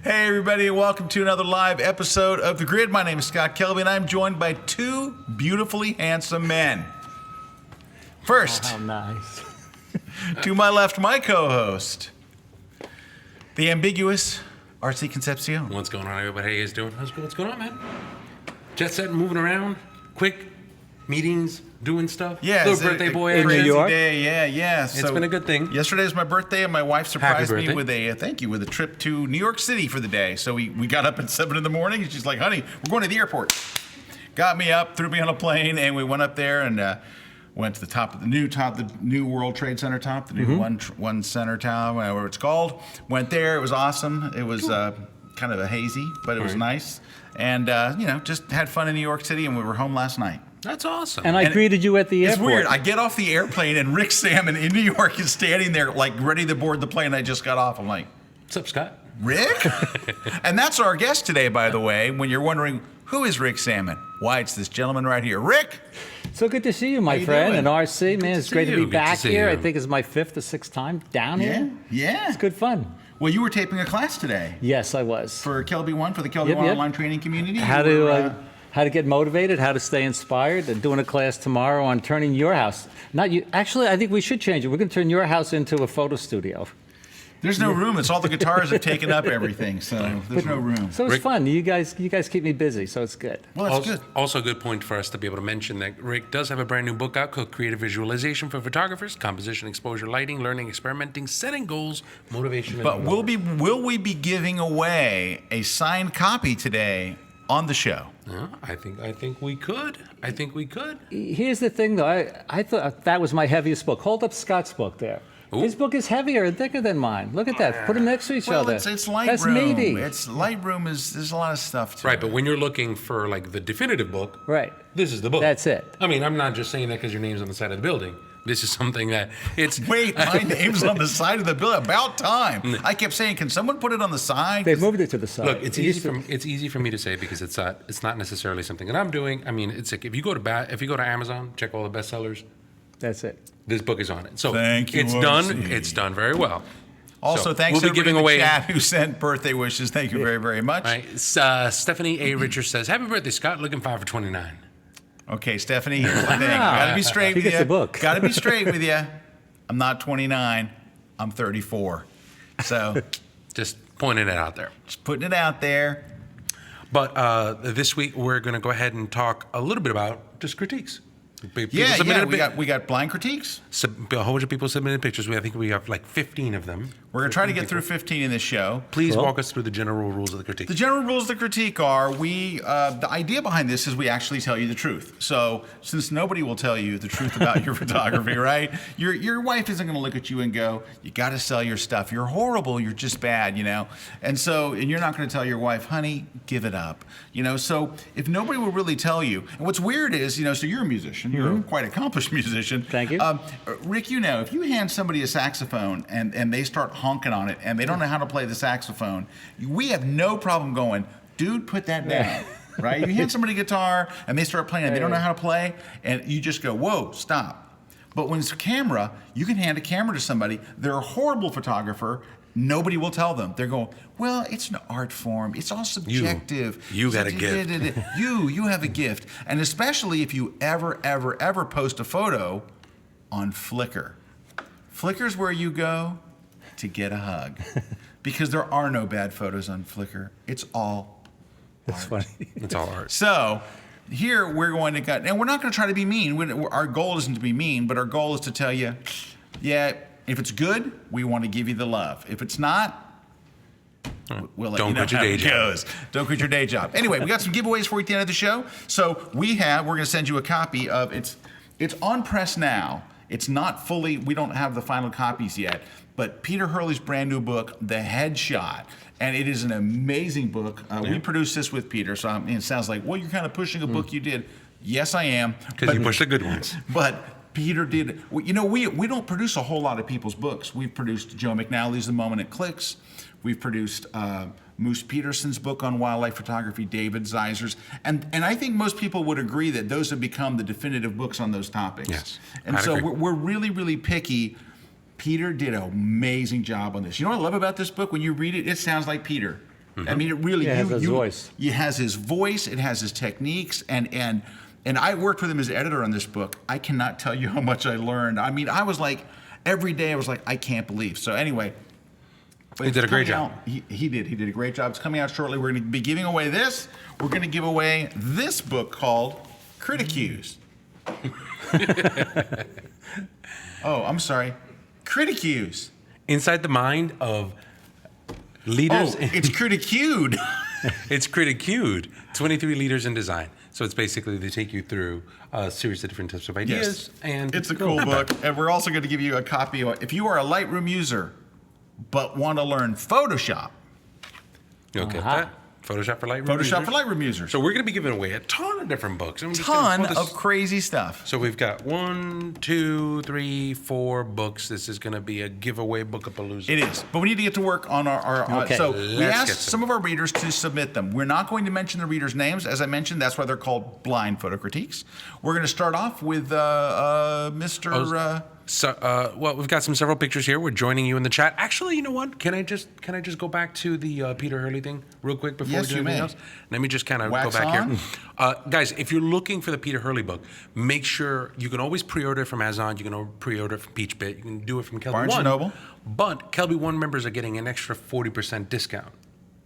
Hey, everybody, and welcome to another live episode of The Grid. My name is Scott Kelby, and I'm joined by two beautifully handsome men. First, how nice. to my left, my co-host, the ambiguous R.C. Concepcion. What's going on, everybody? How you guys doing? What's going on, man? Jet set, moving around, quick meetings, doing stuff. Yeah, little birthday boy in New energy. York? Day, yeah. It's been a good thing. Yesterday was my birthday, and my wife surprised me birthday. with a trip to New York City for the day. So we got up at 7 in the morning, and she's like, "Honey, we're going to the airport." Got me up, threw me on a plane, and we went up there and went to the top of the new World Trade Center top, the new one center tower, whatever it's called. Went there. It was awesome. It was kind of a hazy, but it was nice. And just had fun in New York City, and we were home last night. That's awesome. And I greeted you at the It's airport. weird. I get off the airplane, and Rick Sammon in New York is standing there, like, ready to board the plane I just got off. I'm like, What's up, Scott? Rick? And that's our guest today, by the way, when you're wondering, who is Rick Sammon? Why, it's this gentleman right here. Rick! So good to see you, my you friend. doing? And RC, man, it's see great to you. be Good to back see here. you. I think it's my 5th or 6th time down here. Yeah. It's good fun. Well, you were taping a class today Yes, I was. for Kelby One, for the Kelby Yep, One yep. online training community. How You were, to how to get motivated, how to stay inspired, and doing a class tomorrow on turning your house. Not you. Actually, I think we should change it. We're going to turn your house into a photo studio. There's no room. It's all the guitars have taken up everything, so there's no room. So it's Rick- fun. You guys keep me busy, so it's good. Well, that's also, good. also a good point for us to be able to mention that Rick does have a brand new book out called Creative Visualization for Photographers, Composition, Exposure, Lighting, Learning, Experimenting, Setting Goals, Motivation, But and will we be giving away a signed copy today on the show? Yeah, I think we could. I think we could. Here's the thing, though. I thought that was my heaviest book. Hold up Scott's book there. Ooh. His book is heavier and thicker than mine. Look at that. Put them next to each Well, other. it's Lightroom. That's meaty. It's Lightroom. There's a lot of stuff to Right, it. but when you're looking for like the definitive book, Right. this is the book. That's it. I mean, I'm not just saying that because your name's on the side of the building. This is something that it's. Wait, my name's on the side of the bill. About time. I kept saying, can someone put it on the side? They've moved it to the side. Look, it's It used easy for me to say because it's not necessarily something that I'm doing. I mean, it's like if you go to Amazon, check all the bestsellers. That's it. This book is on it. So Thank you, it's done. RC. It's done very well. Also, So, thanks we'll to be everybody giving in the away. chat who sent birthday wishes. Thank you very, very much. Right. Stephanie A. Richards says, "Happy birthday, Scott! Looking 5 for 29." Okay, Stephanie, here's the thing. Gotta be straight She with gets you. the book. Gotta be straight with you. I'm not 29. I'm 34. So, Just pointing it out there. just putting it out there. But this week we're going to go ahead and talk a little bit about just critiques. People Yeah, submitted a we got blind critiques. a whole bunch of people submitted pictures. I think we have like 15 of them. We're gonna try to get through 15 in this show. Please Cool. walk us through the general rules of the critique. The general rules of the critique are the idea behind this is we actually tell you the truth. So since nobody will tell you the truth about your photography, right? Your wife isn't going to look at you and go, "You got to sell your stuff. You're horrible. You're just bad," And you're not going to tell your wife, "Honey, give it up." So if nobody will really tell you, and what's weird is, so you're a musician. You're a quite accomplished musician. Thank you. Rick, if you hand somebody a saxophone and they start honking on it and they don't know how to play the saxophone, we have no problem going, "Dude, put that down." Right? You hand somebody a guitar and they start playing and they don't know how to play, and you just go, "Whoa, stop." But when it's a camera, you can hand a camera to somebody. They're a horrible photographer. Nobody will tell them. They're going, "Well, it's an art form. It's all subjective." You got a gift. You have a gift. And especially if you ever post a photo on Flickr. Flickr's where you go to get a hug. Because there are no bad photos on Flickr. It's all That's art. funny. It's all art. So here we're going to cut, and we're not going to try to be mean. Our goal isn't to be mean, but our goal is to tell you, yeah, if it's good, we want to give you the love. If it's not, we'll let Don't you know quit your how day it job. goes. Don't quit your day job. Anyway, we got some giveaways for you at the end of the show. So we're going to send you a copy of it's on press now. It's not fully. We don't have the final copies yet. But Peter Hurley's brand new book, The Headshot. And it is an amazing book. We produced this with Peter, so it sounds like, well, you're kind of pushing a book you did. Yes, I am. Because you push the good ones. But Peter did. We don't produce a whole lot of people's books. We've produced Joe McNally's The Moment It Clicks. We've produced Moose Peterson's book on wildlife photography, David Zeiser's. And I think most people would agree that those have become the definitive books on those topics. Yes, And I'd so agree. we're really, really picky. Peter did an amazing job on this. You know what I love about this book? When you read it, it sounds like Peter. I mean, it really, Yeah, it has his voice. It has his voice, it has his techniques, and I worked with him as editor on this book. I cannot tell you how much I learned. I mean, I was like, every day I was like, I can't believe. So anyway. He did a great job. He did. He did a great job. It's coming out shortly. We're going to be giving away this. We're going to give away this book called Criticuse. Oh, I'm sorry. Criticuse. Inside the mind of leaders. Oh, it's critiqued. It's critiqued. 23 leaders in design. So it's basically they take you through a series of different types of ideas. Yes. And It's a cool book. And we're also going to give you a copy. If you are a Lightroom user but want to learn Photoshop. You'll get that. Photoshop for Lightroom Photoshop users. for Lightroom users. So we're going to be giving away a ton of different books. I'm just gonna Ton pull this- of crazy stuff. So we've got 1, 2, 3, 4 books. This is going to be a giveaway book-a-palooza. It is, but we need to get to work on our Okay. so we Let's asked get some of our readers to submit them. We're not going to mention the readers' names. As I mentioned, that's why they're called blind photo critiques. We're going to start off with Mr. So, well, we've got several pictures here. We're joining you in the chat. Actually, you know what? Can I just go back to the Peter Hurley thing real quick before Yes, we do you anything may. else? Let me just kind of go Wax back on. here. Guys, if you're looking for the Peter Hurley book, make sure you can always pre-order it from Amazon. You can pre-order it from PeachBit. You can do it from Kelby Barnes One. and Noble. But Kelby One members are getting an extra 40% discount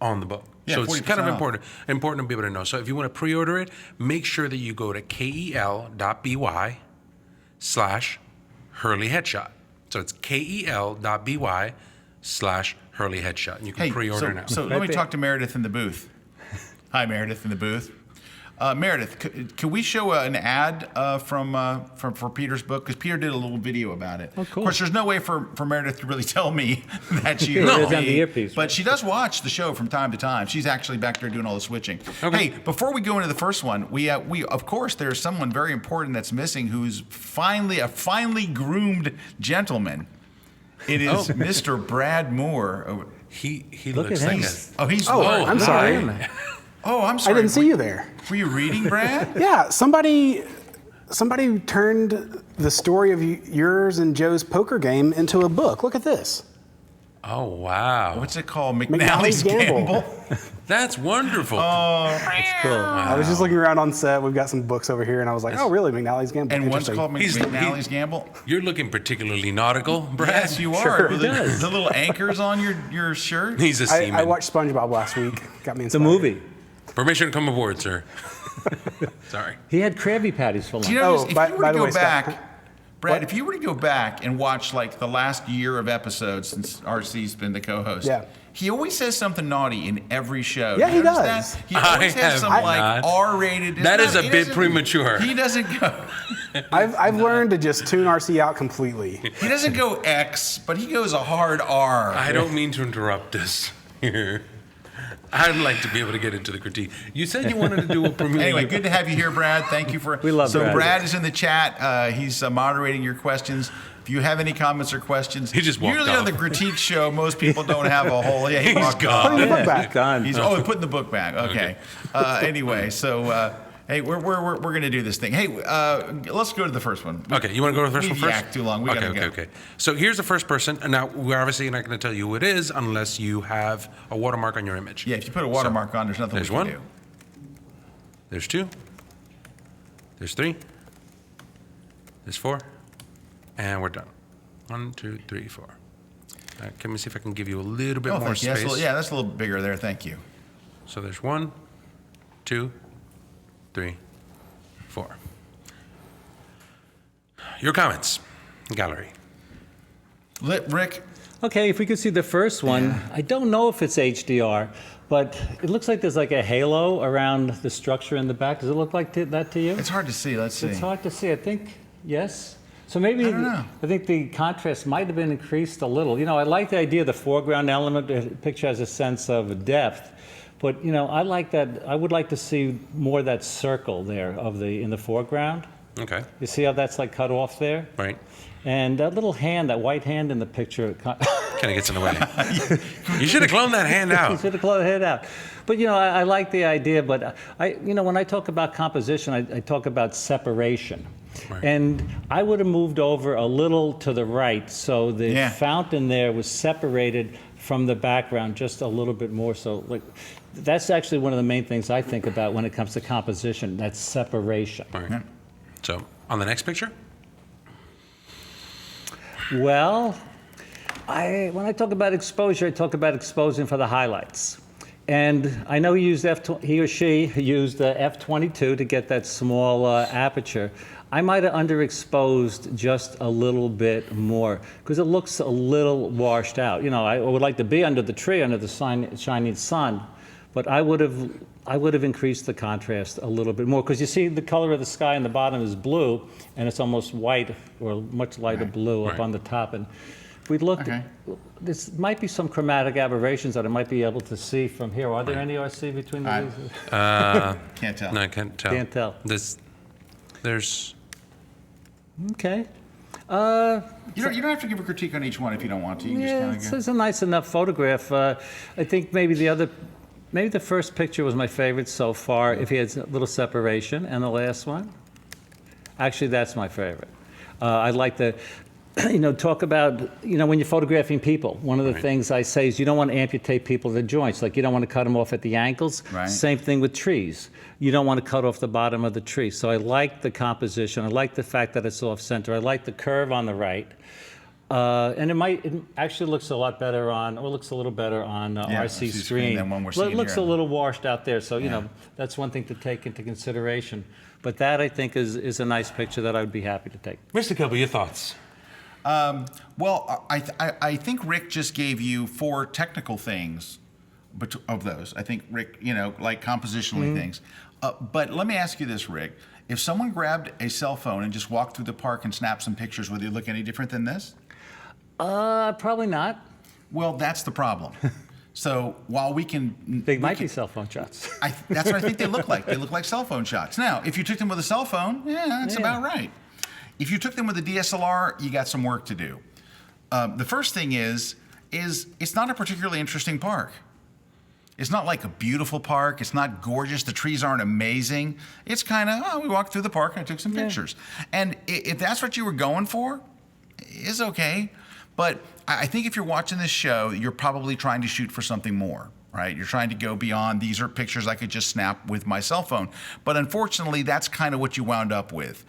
on the book. Yeah, so it's kind of 40% off. important to be able to know. So if you want to pre-order it, make sure that you go to kel.by/Hurley Headshot. So it's kel.by/Hurley Headshot. And you can Hey, pre-order now. so let me talk to Meredith in the booth. Hi, Meredith in the booth. Meredith, can we show an ad for Peter's book? Because Peter did a little video about it. Oh, cool. Of course, there's no way for Meredith to really tell me that she It heard is on me, the earpiece, but right? she does watch the show from time to time. She's actually back there doing all the switching. Okay. Hey, before we go into the first one, we of course there's someone very important that's missing who's finally a finely groomed gentleman. It is Mr. Brad Moore. He Look looks at like him. He's I'm sorry. Oh, I'm I sorry. didn't see you there. Were you reading, Brad? Yeah, somebody turned the story of yours and Joe's poker game into a book. Look at this. Oh, wow. What's it called? McNally's McNally's Gamble. Gamble. That's wonderful. That's cool. I was just looking around on set. We've got some books over here, and I was like, oh, really? McNally's Gamble. And one's Interesting. called He's- McNally's he- Gamble. You're looking particularly nautical, Brad. Yes, you are. Sure. With He does. the little anchors on your shirt. He's a seaman. I watched SpongeBob last week. Got me It's a inspired. movie. Permission to come aboard, sir. Sorry. He had Krabby Patties for lunch. Do you know, Oh, if by- you were by to the go way, Scott- back, Brad, What? if you were to go back and watch like the last year of episodes since RC's been the co-host, Yeah. he always says something naughty in every show. Yeah, Do you he notice does. that? He always I has have some like not. R-rated. That is a he bit doesn't- premature. He doesn't go. I've learned to just tune RC out completely. He doesn't go X, but he goes a hard R. I don't mean to interrupt us here. I'd like to be able to get into the critique. You said you wanted to do a premiere. Anyway, good to have you here, Brad. Thank you for. We love so Brad. Brad is in the chat. He's moderating your questions. If you have any comments or questions, He just walked usually on off. the critique show, most people don't have a whole. Yeah, he He's walked gone. off. Putting the book Yeah, back. he's done. He's putting the book back. Okay. Anyway, so hey, we're gonna do this thing. Hey, let's go to the first one. Okay, you want to go to the first one We've first? yacked too long. We okay, gotta okay, go. okay. So here's the first person, and now we're obviously not going to tell you who it is unless you have a watermark on your image. Yeah, if you put a watermark on, there's nothing There's we can one. do. There's 2. There's 3. There's 4. And we're done. 1, 2, 3, 4. Let me see if I can give you a little bit Oh, more thank you. space. Yeah, that's a little bigger there. Thank you. So there's 1, 2, 3, 4. Your comments, gallery. Rick, Okay, if we could see the first one, I don't know if it's HDR, but it looks like there's like a halo around the structure in the back. Does it look like that to you? it's hard to see. Let's see. It's hard to see. I think, yes. So maybe, I don't know. I think the contrast might have been increased a little. You know, I like the idea of the foreground element. The picture has a sense of depth. But, you know, I like that. I would like to see more of that circle there in the foreground. Okay, You see how that's like cut off there? right. And that little hand, that white hand in the picture, Kind of gets in the way. You should have cloned that hand you out. should have closed the head out. But, you know, I like the idea, but when I talk about composition, I talk about separation. Right. And I would have moved over a little to the right so the Yeah. fountain there was separated from the background just a little bit more. So like, that's actually one of the main things I think about when it comes to composition, that's separation. All right. So on the next picture, Well, when I talk about exposure, I talk about exposing for the highlights. And I know he or she used f/22 to get that small aperture. I might have underexposed just a little bit more because it looks a little washed out. You know, I would like to be under the tree, under the shining sun, but I would have increased the contrast a little bit more because you see the color of the sky in the bottom is blue and it's almost white or much lighter blue up Right. on the top. And if we looked, Okay. this might be some chromatic aberrations that I might be able to see from here. Are there any RC between the leaves? Can't tell. no, I can't tell. Can't tell. There's Okay. You don't have to give a critique on each one if you don't want to. You can Yeah, just kind it's a nice enough photograph. I think maybe the first picture was my favorite so far, if he had a little separation, and the last one. Actually, that's my favorite. I like the, talk about, when you're photographing people, one of the Right. things I say is you don't want to amputate people the joints, like you don't want to cut them off at the ankles. Right. Same thing with trees. You don't want to cut off the bottom of the tree. So I like the composition. I like the fact that it's off center. I like the curve on the right. And it actually looks a lot better looks a little better on RC screen. than one we're It seeing looks here. a little washed out there, so that's one thing to take into consideration. But that I think is a nice picture that I would be happy to take. Mr. Kilby, your thoughts? Well, I think Rick just gave you 4 technical things of those. I think Rick, like compositionally things. But let me ask you this, Rick. If someone grabbed a cell phone and just walked through the park and snapped some pictures, would they look any different than this? Probably not. Well, that's the problem. So while we can... They might be cell phone shots. That's what I think they look like. They look like cell phone shots. Now, if you took them with a cell phone, that's about right. If you took them with a DSLR, you got some work to do. The first thing is it's not a particularly interesting park. It's not like a beautiful park. It's not gorgeous. The trees aren't amazing. It's kind of, we walked through the park and I took some pictures. And if that's what you were going for, it's okay. But I think if you're watching this show, you're probably trying to shoot for something more, right? You're trying to go beyond, these are pictures I could just snap with my cell phone. But unfortunately, that's kind of what you wound up with.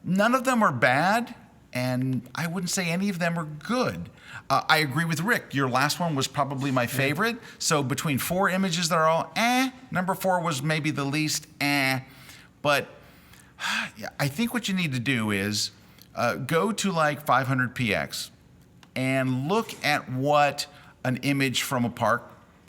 None of them are bad, and I wouldn't say any of them are good. I agree with Rick. Your last one was probably my favorite. So between 4 images that are all number 4 was maybe the least But I think what you need to do is go to like 500px and look at what an image from a park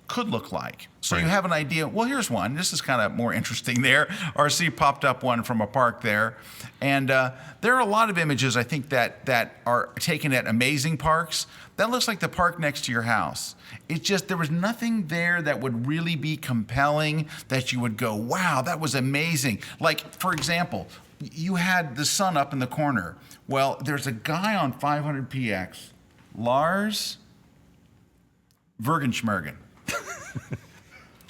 could look like. So you have an idea. Well, here's one. This is kind of more interesting there. RC popped up one from a park there. And there are a lot of images, I think, that are taken at amazing parks. That looks like the park next to your house. It's just, there was nothing there that would really be compelling that you would go, wow, that was amazing. Like, for example, you had the sun up in the corner. Well, there's a guy on 500px, Lars Vergenschmergen.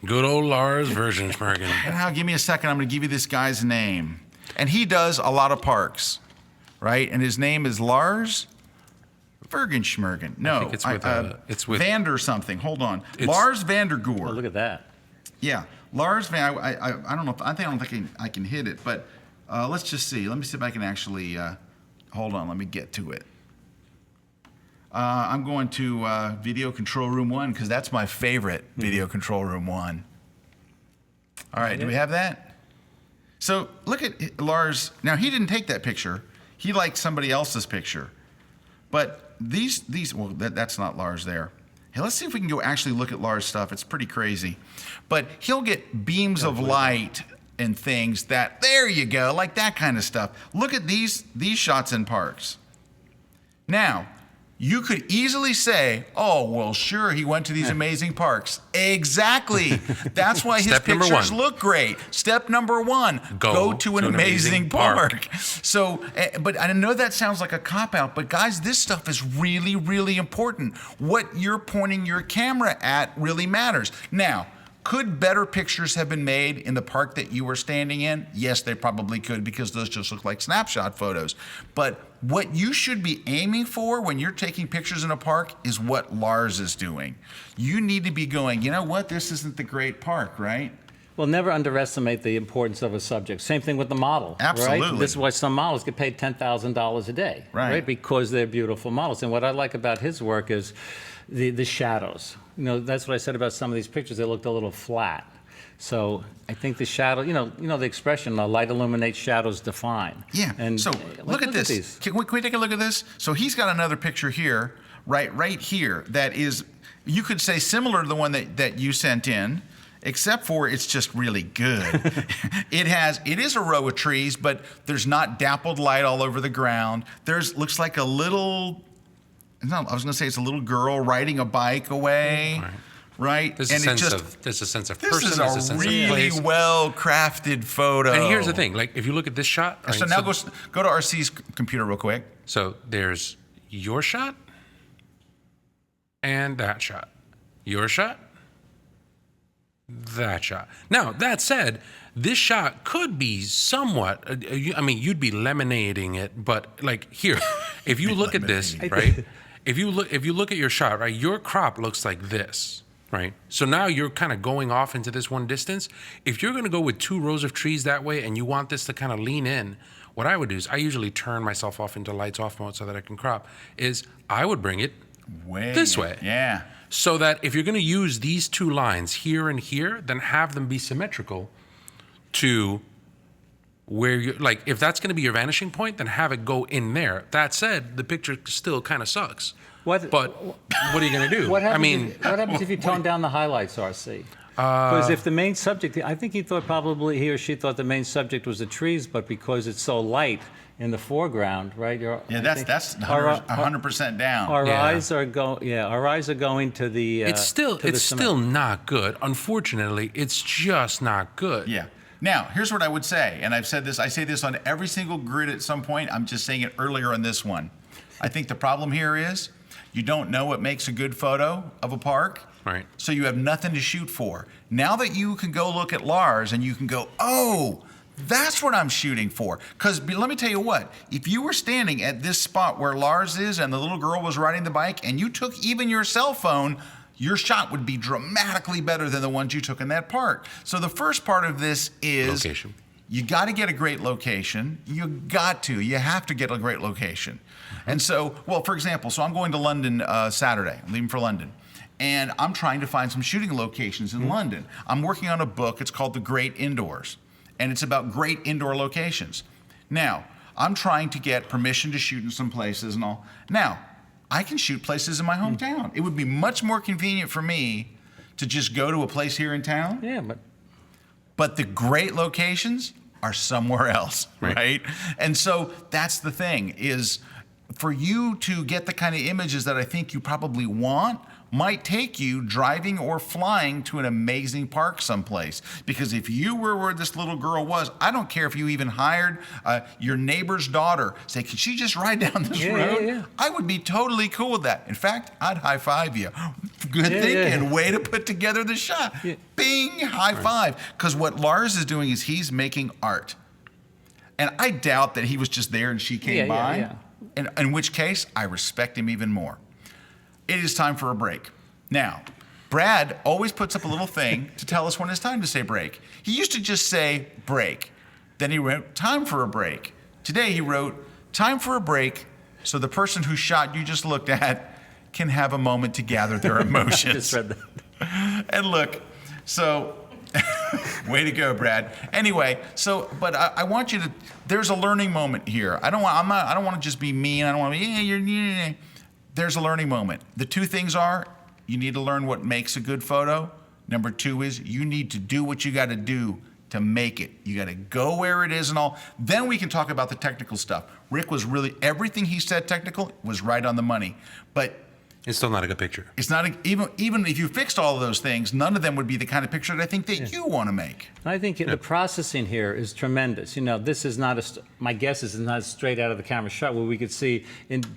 Good old Lars Vergenschmergen. And now, give me a second. I'm going to give you this guy's name. And he does a lot of parks, right? And his name is Lars Vergenschmergen. No, it's with Vander something. Hold on. Lars Vandergoor. Oh, look at that. Yeah, Lars Van. I don't know. I don't think I can hit it. But let's just see. Let me see if I can actually. Hold on. Let me get to it. I'm going to Video Control Room 1 because that's my favorite, Video Control Room 1. All right, do we have that? So look at Lars. Now, he didn't take that picture. He liked somebody else's picture. But these well, that's not Lars there. Hey, let's see if we can go actually look at Lars' stuff. It's pretty crazy. But he'll get beams of light and things that, there you go, like that kind of stuff. Look at these shots in parks. Now, you could easily say, oh, well, sure, he went to these amazing parks. Exactly. That's why his pictures look great. Step number 1, go to an amazing park. So, but I know that sounds like a cop-out, but guys, this stuff is really, really important. What you're pointing your camera at really matters. Now, Could better pictures have been made in the park that you were standing in? Yes, they probably could, because those just look like snapshot photos. But what you should be aiming for when you're taking pictures in a park is what Lars is doing. You need to be going, you know what, this isn't the great park, right? Well, never underestimate the importance of a subject. Same thing with the model. Absolutely. Right? This is why some models get paid $10,000 a day, Right. Because they're beautiful models. And what I like about his work is the shadows. That's what I said about some of these pictures. They looked a little flat. So I think the shadow, the expression, light illuminates, shadows define. Yeah. And so look at this. these. Can we take a look at this? So he's got another picture here, right here, that is, you could say similar to the one that you sent in, except for it's just really good. It is a row of trees, but there's not dappled light all over the ground. Looks like a little, no, I was going to say it's a little girl riding a bike away. Right? There's a sense of person. This is there's a sense really of place. well-crafted photo. And here's the thing: like, if you look at this shot, So now go to RC's computer real quick. So there's your shot and that shot. Your shot, that shot. Now, that said, this shot could be somewhat, I mean, you'd be lemonading it, but like here, if you look at this, right? If you look at your shot, right, your crop looks like this, right? So now you're kind of going off into this one distance. If you're going to go with 2 rows of trees that way and you want this to kind of lean in, what I would do is I usually turn myself off into lights off mode so that I can crop, is I would bring it this way. Yeah. So that if you're going to use these 2 lines here and here, then have them be symmetrical to where you're, like, if that's going to be your vanishing point, then have it go in there. That said, the picture still kind of sucks. But what are you going to do? What happens if you tone down the highlights, RC? Because if the main subject, I think he or she thought the main subject was the trees, but because it's so light in the foreground, right? That's 100% down. Our eyes are going to the. It's still not good. Unfortunately, it's just not good. Yeah. Now, here's what I would say, and I say this on every single grid at some point. I'm just saying it earlier on this one. I think the problem here is you don't know what makes a good photo of a park. Right. So you have nothing to shoot for. Now that you can go look at Lars and you can go, oh, that's what I'm shooting for. Because let me tell you what, if you were standing at this spot where Lars is and the little girl was riding the bike and you took even your cell phone, your shot would be dramatically better than the ones you took in that park. So the first part of this is location. You got to get a great location. You have to get a great location. Mm-hmm. And so, well, for example, so I'm going to London Saturday. I'm leaving for London. And I'm trying to find some shooting locations in London. I'm working on a book. It's called The Great Indoors. And it's about great indoor locations. Now, I'm trying to get permission to shoot in some places and all. Now, I can shoot places in my hometown. It would be much more convenient for me to just go to a place here in town. Yeah, but the great locations are somewhere else, right? And so that's the thing, is for you to get the kind of images that I think you probably want, might take you driving or flying to an amazing park someplace. Because if you were where this little girl was, I don't care if you even hired your neighbor's daughter, say, can she just ride down this road? Yeah. I would be totally cool with that. In fact, I'd high five you. Good thinking, way to put together the shot. Yeah. Bing, high five. Because what Lars is doing is he's making art. And I doubt that he was just there and she came by. Yeah. In which case, I respect him even more. It is time for a break. Now, Brad always puts up a little thing to tell us when it's time to say break. He used to just say break. Then he wrote time for a break. Today he wrote time for a break so the person whose shot you just looked at can have a moment to gather their emotions. I just read that. And look, so way to go, Brad. Anyway, but I want you to. There's a learning moment here. I don't want to just be mean. I don't want to be. There's a learning moment. The 2 things are, you need to learn what makes a good photo. Number 2 is you need to do what you got to do to make it. You got to go where it is and all. Then we can talk about the technical stuff. Rick was really, everything he said technical was right on the money. But It's still not a good picture. It's not even if you fixed all of those things, none of them would be the kind of picture that I think that you want to make. I think the processing here is tremendous. You know, this is not my guess is it's not straight out of the camera shot where we could see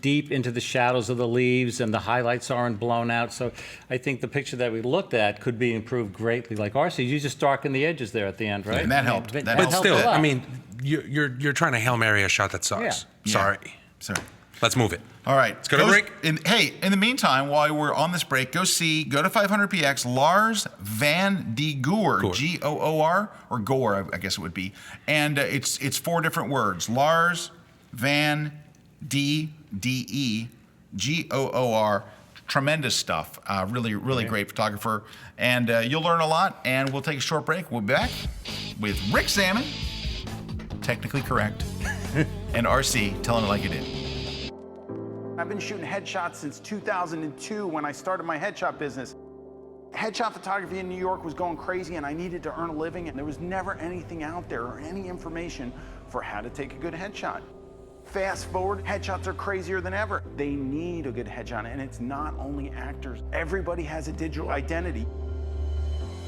deep into the shadows of the leaves and the highlights aren't blown out. So I think the picture that we looked at could be improved greatly. Like RC, you just darken the edges there at the end, right? And that helped. That But But helped still, a lot. I mean, you're trying to Hail Mary a shot that sucks. Yeah. Sorry. Sorry. Let's move it. All right. Let's go to break. Hey, in the meantime, while we're on this break, go to 500px, Lars Van de Goor, Goor, or Gore, I guess it would be. And it's 4 different words. Lars Van D-E Goor. Tremendous stuff. Really great photographer. And you'll learn a lot. And we'll take a short break. We'll be back with Rick Sammon, technically correct, and RC telling it like it is. I've been shooting headshots since 2002 when I started my headshot business. Headshot photography in New York was going crazy and I needed to earn a living, and there was never anything out there or any information for how to take a good headshot. Fast forward, headshots are crazier than ever. They need a good headshot, and it's not only actors. Everybody has a digital identity.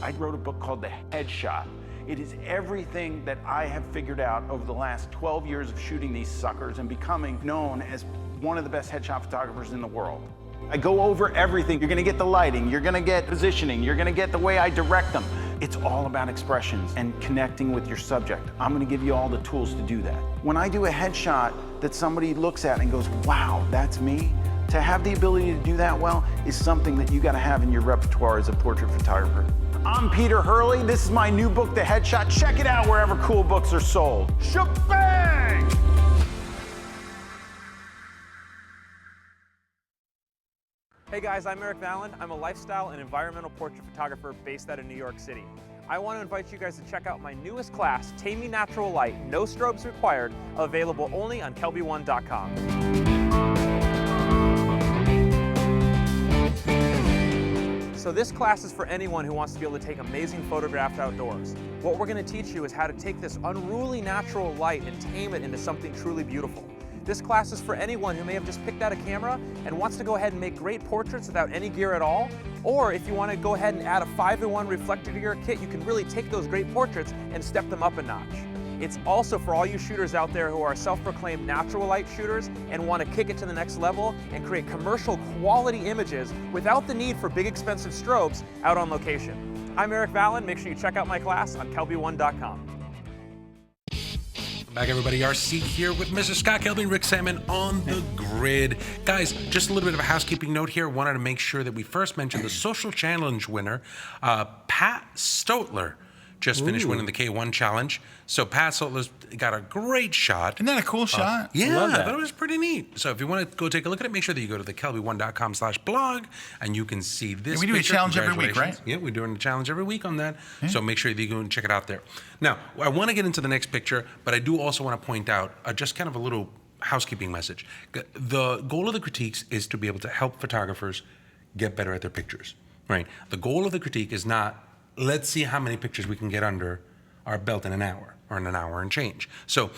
I wrote a book called The Headshot. It is everything that I have figured out over the last 12 years of shooting these suckers and becoming known as one of the best headshot photographers in the world. I go over everything. You're gonna get the lighting, you're gonna get positioning, you're gonna get the way I direct them. It's all about expressions and connecting with your subject. I'm gonna give you all the tools to do that. When I do a headshot that somebody looks at and goes, wow, that's me, to have the ability to do that well is something that you gotta have in your repertoire as a portrait photographer. I'm Peter Hurley. This is my new book, The Headshot. Check it out wherever cool books are sold. Shebang! Hey guys, I'm Eric Valen. I'm a lifestyle and environmental portrait photographer based out of New York City. I want to invite you guys to check out my newest class, Taming Natural Light, no strobes required, available only on kelby1.com. So this class is for anyone who wants to be able to take amazing photographs outdoors. What we're going to teach you is how to take this unruly natural light and tame it into something truly beautiful. This class is for anyone who may have just picked out a camera and wants to go ahead and make great portraits without any gear at all. Or if you want to go ahead and add a 5-in-1 reflector to your kit, you can really take those great portraits and step them up a notch. It's also for all you shooters out there who are self-proclaimed natural light shooters and want to kick it to the next level and create commercial quality images without the need for big expensive strobes out on location. I'm Eric Valen. Make sure you check out my class on kelby1.com. Back everybody, RC here with Mr. Scott Kelby and Rick Sammon on the grid. Guys, just a little bit of a housekeeping note here. Wanted to make sure that we first mentioned the social challenge winner, Pat Stotler. Just finished winning the K1 challenge. So Pat Stotler's got a great shot. Isn't that a cool shot? Yeah, Love that. that was pretty neat. So if you want to go take a look at it, make sure that you go to the kelby1.com/blog and you can see this. Yeah, we do a picture. challenge every week, Congratulations. right? Yeah, we're doing a challenge every week on that. So make sure that you go and check it out there. Now, I want to get into the next picture, but I do also want to point out just kind of a little housekeeping message. The goal of the critiques is to be able to help photographers get better at their pictures, right? The goal of the critique is not, let's see how many pictures we can get under our belt in an hour or in an hour and change. So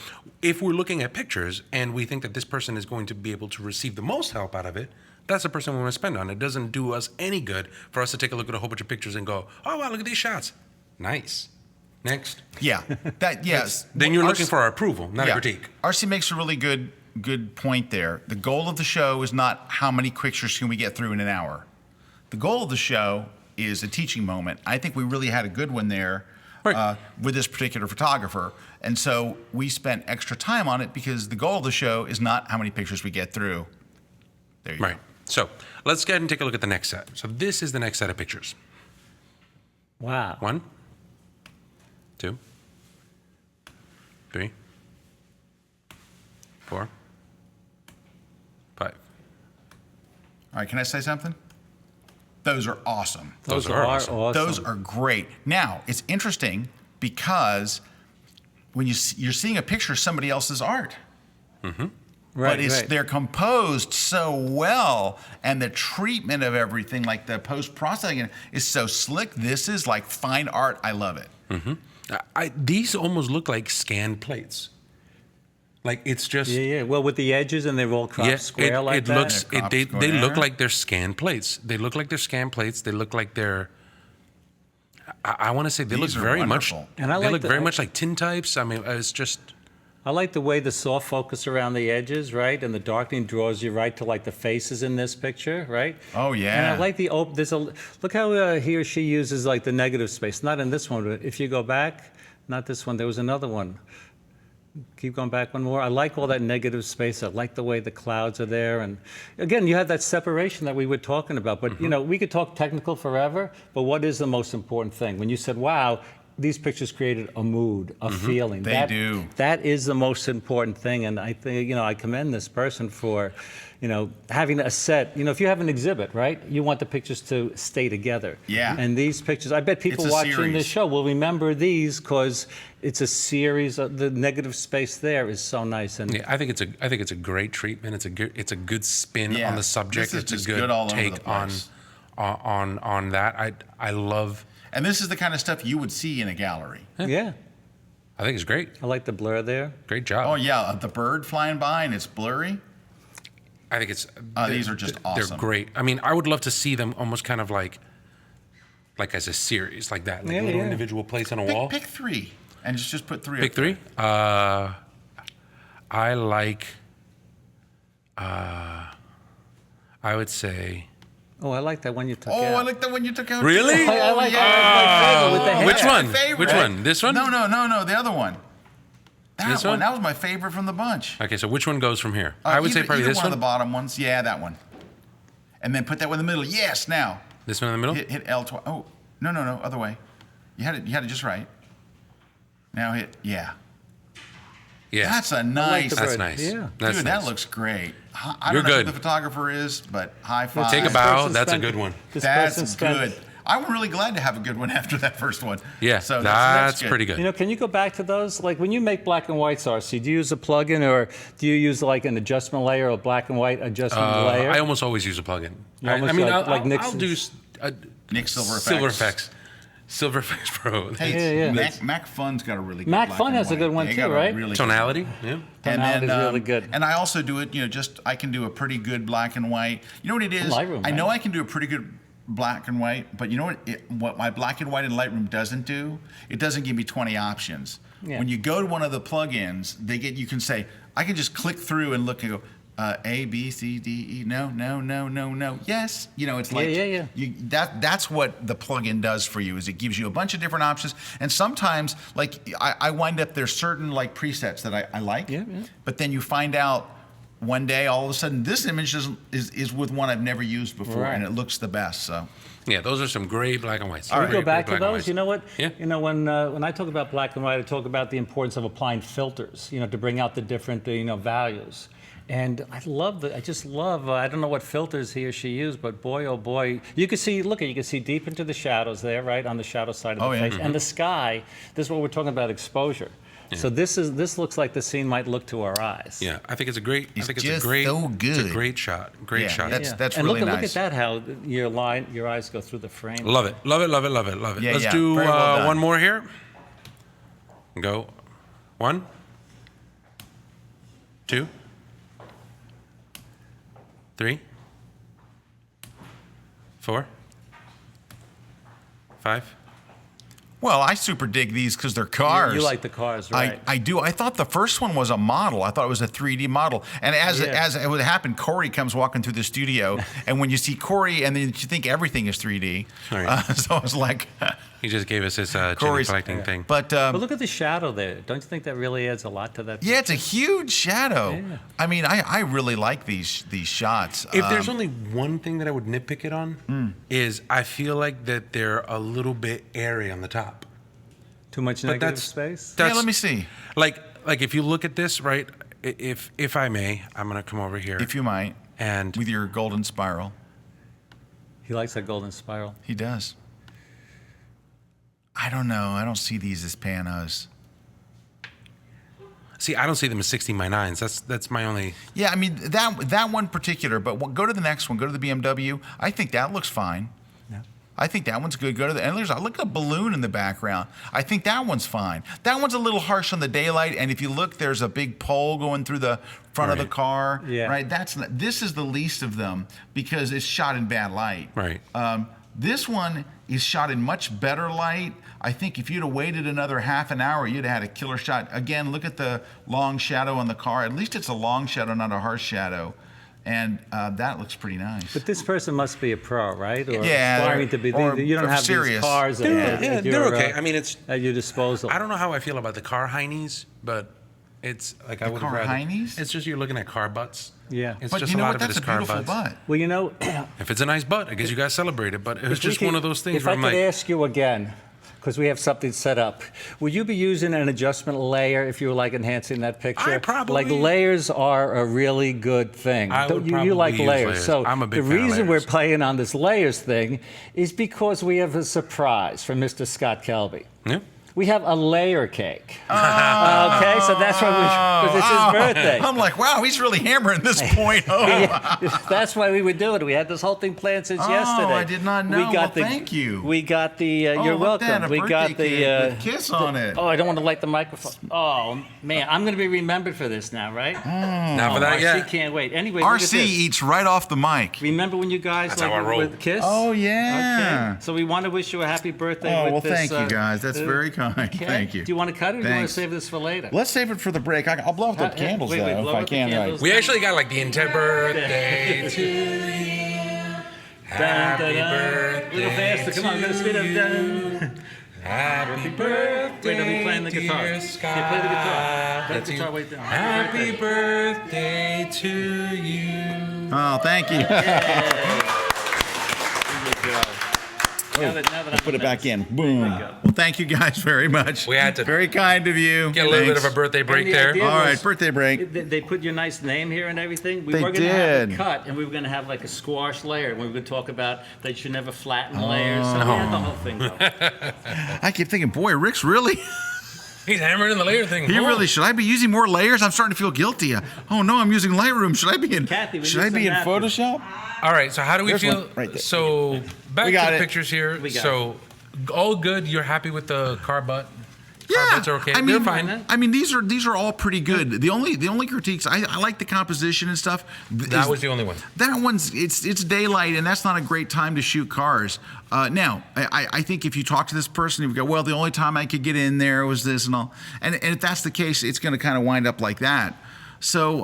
if we're looking at pictures and we think that this person is going to be able to receive the most help out of it, that's the person we want to spend on. It doesn't do us any good for us to take a look at a whole bunch of pictures and go, oh, wow, look at these shots. Nice. Next. Yeah. Yes. Then you're looking for our approval, not a critique. RC makes a really good point there. The goal of the show is not how many pictures can we get through in an hour. The goal of the show is a teaching moment. I think we really had a good one there. Right. With this particular photographer. And so we spent extra time on it because the goal of the show is not how many pictures we get through. There you Right. go. So let's go ahead and take a look at the next set. So this is the next set of pictures. Wow. 1, 2, 3, 4, 5. All right, can I say something? Those are awesome. Those are awesome. Those are great. Now, it's interesting because when you're seeing a picture of somebody else's art. Right, But right. they're composed so well, and the treatment of everything, like the post-processing, is so slick. This is like fine art. I love it. These almost look like scanned plates. Like it's just Yeah. Well, with the edges and they're all cropped square like it that. looks Cropped they look square. like they're scan plates. They look like they're scan plates. They look like they're. I want to say they These look are very wonderful. much. And I they like look the- very much like tintypes. I mean, it's just. I like the way the soft focus around the edges, right? And the darkening draws you right to like the faces in this picture, right? Oh, yeah. And I like the there's a look how he or she uses like the negative space. Not in this one, but if you go back, not this one. There was another one. Keep going back one more. I like all that negative space. I like the way the clouds are there. And again, you have that separation that we were talking about. But, you know, we could talk technical forever, but what is the most important thing? When you said, wow, these pictures created a mood, a feeling. They do. That is the most important thing. And I think, you know, I commend this person for, you know, having a set. You know, if you have an exhibit, right, you want the pictures to stay together. Yeah. And these pictures, I bet people It's a watching series. this show will remember these because it's a series. The negative space there is so nice. And Yeah, I think it's a great treatment. It's a good spin Yeah, on the subject. this is It's just a good good all over the take on place. on that. I love. And this is the kind of stuff you would see in a gallery. yeah, I think it's great. I like the blur there. Great job. Oh yeah, the bird flying by and it's blurry. I think it's. These are just awesome. They're great. I mean, I would love to see them almost kind of like as a series like that, like Yeah, little yeah. individual plates on a Pick, wall. pick three and just put three. Pick up there. three. I like. I would say. Oh, I like that one you took Oh, out. I like the one you took out. Really? too. I like yeah. my favorite with the hair. Which one? favorite. Which one? This one? No, the other one. That This one. one? That was my favorite from the bunch. Okay, so which one goes from here? I would say probably either this one one. of the bottom ones. Yeah, that one. And then put that one in the middle. Yes, now. This one in the middle. Hit L twice. Oh, no, other way. You had it just right. Now hit, yeah. Yeah. That's a like nice. the That's bird. nice. Yeah. That's Dude, nice. that looks great. I You're don't know good. who the photographer is, but high five. Take a This bow. person That's a spent- good one. This That's person spent- good. I'm really glad to have a good one after that first one. Yeah, so that's good. pretty good. You know, can you go back to those? Like when you make black and whites, RC, do you use a plugin or do you use like an adjustment layer or black and white adjustment layer? I almost always use a plugin. You I almost mean, like I'll Nixon's? do Nick Silver Silver Effects. Effects. Silver Effects Pro. Hey, Yeah. Mac Fun's got a really good Mac black Fun and has a white. good one They too, got a right? really good Tonality. Yeah. And Tonality's really good. And I also do it, I can do a pretty good black and white. You know what it is? Lightroom, I know right? I can do a pretty good black and white, but you know what my black and white in Lightroom doesn't do? It doesn't give me 20 options. Yeah. When you go to one of the plugins, you can say, I can just click through and look and go, A, B, C, D, E, no, yes. It's like yeah. that's what the plugin does for you is it gives you a bunch of different options. And sometimes like I wind up there's certain like presets that I like, Yeah. but then you find out one day all of a sudden this image is with one I've never used before Right. and it looks the best. So Yeah, those are some great black and whites. Can we Great, go back great to black and those? whites. You know what? Yeah. You know, when I talk about black and white, I talk about the importance of applying filters, to bring out the different, values. And I just love, I don't know what filters he or she used, but boy, oh boy, you can see deep into the shadows there, right, on the shadow side of Oh, the yeah. face. And the sky, this is what we're talking about, exposure. So this looks like the scene might look to our eyes. Yeah, I think it's a great. It's I think just it's a great. so It's good. a great shot. Great Yeah, shot. that's and really look at nice. that, how your eyes go through the frame. Love it. Love it. Love it. Love it. Love it. Yeah, Let's yeah. do Very well done. one more here. Go. 1, 2, 3, 4, 5. well, I super dig these because they're cars. You like the cars, right? I do. I thought the first one was a model. I thought it was a 3D model. And as it would happen, Corey comes walking through the studio, and when you see Corey, and then you think everything is 3D. Right. So I was like, He just gave us his chili Corey's- collecting thing. but But look at the shadow there. Don't you think that really adds a lot to that? yeah, it's a huge shadow. Yeah. I mean, I really like these shots. If there's only one thing that I would nitpick it on, is I feel like that they're a little bit airy on the top. Too much But negative that's- space? yeah, let me see, Like if you look at this, right? If I may, I'm gonna come over here. if you might, and with your golden spiral. He likes that golden spiral. He does. I don't know. I don't see these as panos. see, I don't see them as 16:9s. That's my only. Yeah, I mean that one particular, but go to the next one. Go to the BMW. I think that looks fine. Yeah. I think that one's good. Go to the, and look at a balloon in the background. I think that one's fine. That one's a little harsh on the daylight, and if you look, there's a big pole going through the front of the car. Yeah. Right. This is the least of them because it's shot in bad light. Right. This one is shot in much better light. I think if you'd have waited another half an hour, you'd have had a killer shot. Again, look at the long shadow on the car. At least it's a long shadow, not a harsh shadow. And that looks pretty nice. But this person must be a pro, right? Or Yeah, aspiring to be. or You don't have serious. these cars at They're your, okay. I mean, it's. at your disposal. I don't know how I feel about the car heinies, but it's like I would car rather. heinies? It's just you're looking at car butts. Yeah. It's But just you know a lot what? of it That's is a car beautiful butts. butt. Well, you know, If it's a nice butt, I guess you guys celebrate it. But it was just one of those things if where I I'm could like, ask you again, because we have something set up, would you be using an adjustment layer if you were like enhancing that picture? I probably- Like layers are a really good thing. I would You probably like use layers. layers. So I'm a big the fan of reason we're layers. playing on this layers thing is because we have a surprise from Mr. Scott Kelby. yeah. We have a layer cake. Okay, so that's why because it's his birthday. I'm like, wow, he's really hammering this point home. That's why we were doing it. We had this whole thing planned since yesterday. I did not know. Well, thank you. We got the. You're look at welcome. that, a We got birthday the cake with kiss on it. Oh, I don't want to light the microphone. Oh man, I'm going to be remembered for this now, right? Not for that RC yet. can't wait. Anyway, look at RC this. eats right off the mic. Remember when you guys That's how I roll. with Kiss? Oh, yeah. Okay. So we want to wish you a happy birthday. Oh, with well, this, thank you, guys. That's very kind. Okay. Thank you. Do you want to cut it, or do you want to Thanks. save this for later? Let's save it for the break. I'll blow out the candles, wait, though, blow if I out the can. candles. We actually got like the entire birthday to you. Happy birthday. A little faster. Come on, we're going to speed up. Dun. Happy birthday. Wait, let me play the guitar. dear Yeah, Scott. play the guitar. Play That's the guitar you. way down. Happy birthday to you. Oh, thank you. Now that I'm Put it back in. There Boom. we go. Well, thank you guys very much. We had to Very kind of you. get a little bit Thanks. of a birthday break And the there. idea All right, was- birthday break. They put your nice name here and everything. We They were going to have it did. cut, and we were going to have like a squash layer. And we were going to talk about that you should never flatten layers. So we had the whole thing going. I keep thinking, boy, Rick's really, He's hammering in the layer thing. he Oh. really, should I be using more layers? I'm starting to feel guilty. Oh, no, I'm using Lightroom. Should I be in, Kathy, we should need I be some in napkins. Photoshop? All right, so how do we There's feel? one right there. So back We to got the it. pictures here. We got So all good. You're happy with the car butt? Car Yeah, butts are okay. I They're mean, fine. I mean, these are all pretty good. The only critiques, I like the composition and stuff. That was the only one. That one's it's daylight, and that's not a great time to shoot cars. Now, I think if you talk to this person, you go, well, the only time I could get in there was this and all, and if that's the case, it's going to kind of wind up like that. So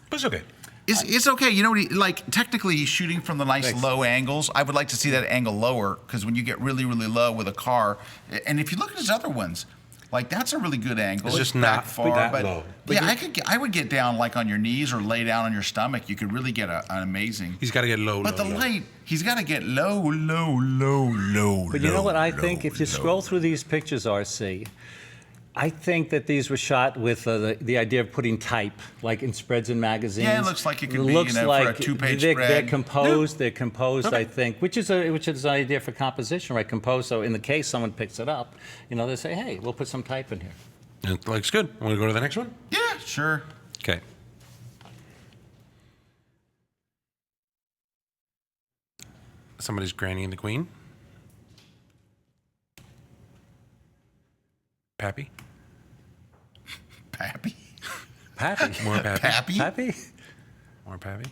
But it's okay. it's okay. You know, like technically he's shooting from the nice low angles. I would like to see that angle lower because when you get really low with a car, and if you look at his other ones. Like that's a really good angle. It's just back not far, that but low. Yeah, I would get down like on your knees or lay down on your stomach. You could really get an amazing. He's got to get low. But low, the low. light, he's got to get low. But you know what I think? If you low. scroll through these pictures, RC, I think that these were shot with the idea of putting type, like in spreads in magazines. Yeah, it looks like it could be, you know, for a two-page they're spread. composed. They're composed, I think, which is an idea for composition, right? Composed. So in the case someone picks it up, you know, they say, hey, we'll put some type in here. It looks good. Want to go to the next one? Yeah, sure. Okay. Somebody's Granny and the Queen. Pappy. Pappy. Pappy. More Pappy. Pappy. Pappy? More Pappy.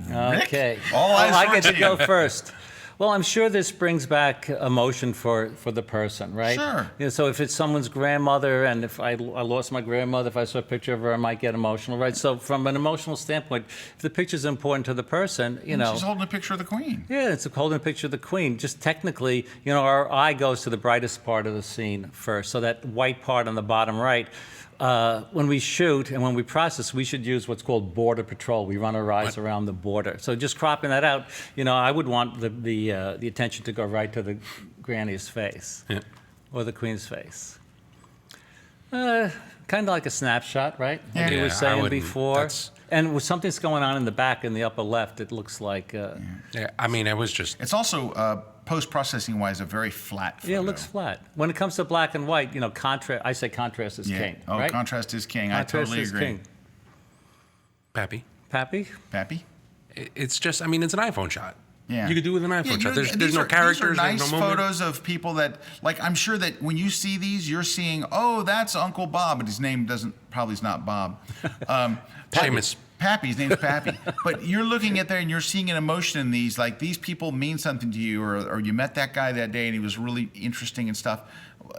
Okay. all eyes I on get to you. go first. Well, I'm sure this brings back emotion for the person, right? Sure. You know, so if it's someone's grandmother, and if I lost my grandmother, if I saw a picture of her, I might get emotional, right? So from an emotional standpoint, if the picture's important to the person, you know. She's holding a picture of the Queen. Yeah, it's holding a picture of the Queen. Just technically, you know, our eye goes to the brightest part of the scene first. So that white part on the bottom right, when we shoot and when we process, we should use what's called border patrol. We run our eyes around the border. So just cropping that out, you know, I would want the attention to go right to the granny's face or the Queen's face. Kind of like a snapshot, right? Like you Yeah, were I saying wouldn't- before. that's- And with something's going on in the back in the upper left, it looks like. Yeah, I mean, it was just. It's also post-processing wise, a very flat photo. Yeah, it looks flat. When it comes to black and white, contrast. I say contrast is king. Oh, right? contrast is king. Contrast I totally is agree. king. Pappy. Pappy? Pappy? It's just, I mean, it's an iPhone shot. Yeah. You could do it with an iPhone shot. There's these no are characters, nice there's no moment. photos of people that, like, I'm sure that when you see these, you're seeing, oh, that's Uncle Bob, but his name probably is not Bob. Seamus. Pappy, his name's Pappy. But you're looking at there and you're seeing an emotion in these, like these people mean something to you, or you met that guy that day and he was really interesting and stuff.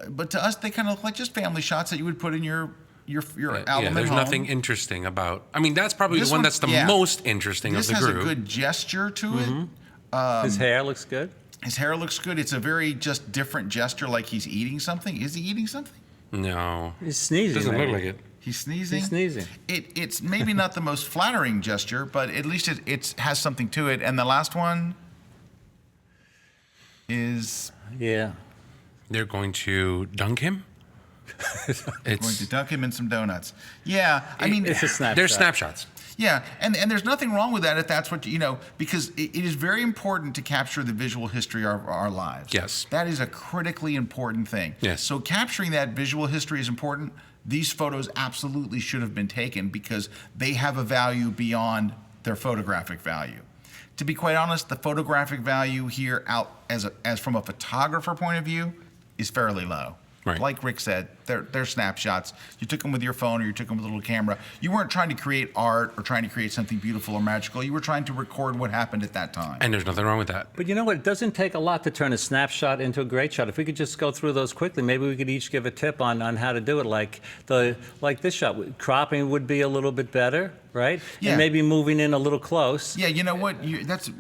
But to us, they kind of look like just family shots that you would put in your album Yeah, at there's home. nothing interesting about. I mean, that's probably This the one one- that's the yeah. most interesting This of the has group. a good gesture to it. His hair looks good. His hair looks good. It's a very just different gesture, like he's eating something. Is he eating something? No, He's sneezing. doesn't look maybe. like it. He's sneezing. He's sneezing. It's maybe not the most flattering gesture, but at least it has something to it. And the last one is Yeah. They're going to dunk him. going to dunk him in some donuts. Yeah, I mean, It's a snapshot. They're snapshots. yeah, and there's nothing wrong with that if that's what because it is very important to capture the visual history of our lives. Yes. That is a critically important thing. Yes. So capturing that visual history is important. These photos absolutely should have been taken because they have a value beyond their photographic value. To be quite honest, the photographic value here out as from a photographer point of view is fairly low. Right. Like Rick said, they're snapshots. You took them with your phone or you took them with a little camera. You weren't trying to create art or trying to create something beautiful or magical. You were trying to record what happened at that time. And there's nothing wrong with that. But you know what? It doesn't take a lot to turn a snapshot into a great shot. If we could just go through those quickly, maybe we could each give a tip on how to do it. Like this shot, cropping would be a little bit better, right? Yeah. And maybe moving in a little close. Yeah, you know what?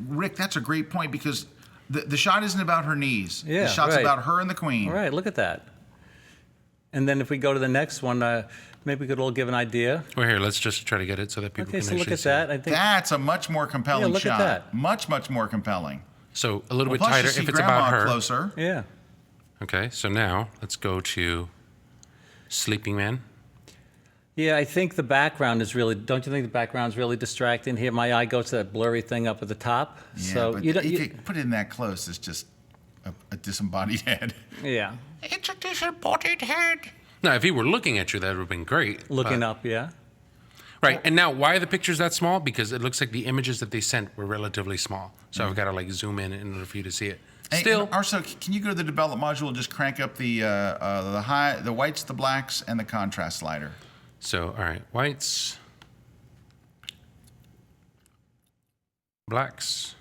Rick, that's a great point because the shot isn't about her knees. Yeah, the shot's right. about her and the queen. All right, look at that. And then if we go to the next one, maybe we could all give an idea. Well, here, let's just try to get it so that people Okay, can so look actually at see that. it. I think That's a much more compelling Yeah, look at shot. that. Much more compelling. So a little bit Plus, tighter you see if it's Grandma about her. closer. yeah. Okay, so now let's go to Sleeping Man. Yeah, I think the background is really. Don't you think the background's really distracting here? My eye goes to that blurry thing up at the top. Yeah, So but you don't. if you put it in that close, it's just a disembodied head. Yeah, It's a disembodied head. Now, if he were looking at you, that would have been great. looking but- up. Yeah. Right, and now why are the pictures that small? Because it looks like the images that they sent were relatively small. So I've got to zoom in order for you to see it. Hey, Still, Arso, can you go to the develop module and just crank up the whites, the blacks, and the contrast slider? so all right, whites, blacks,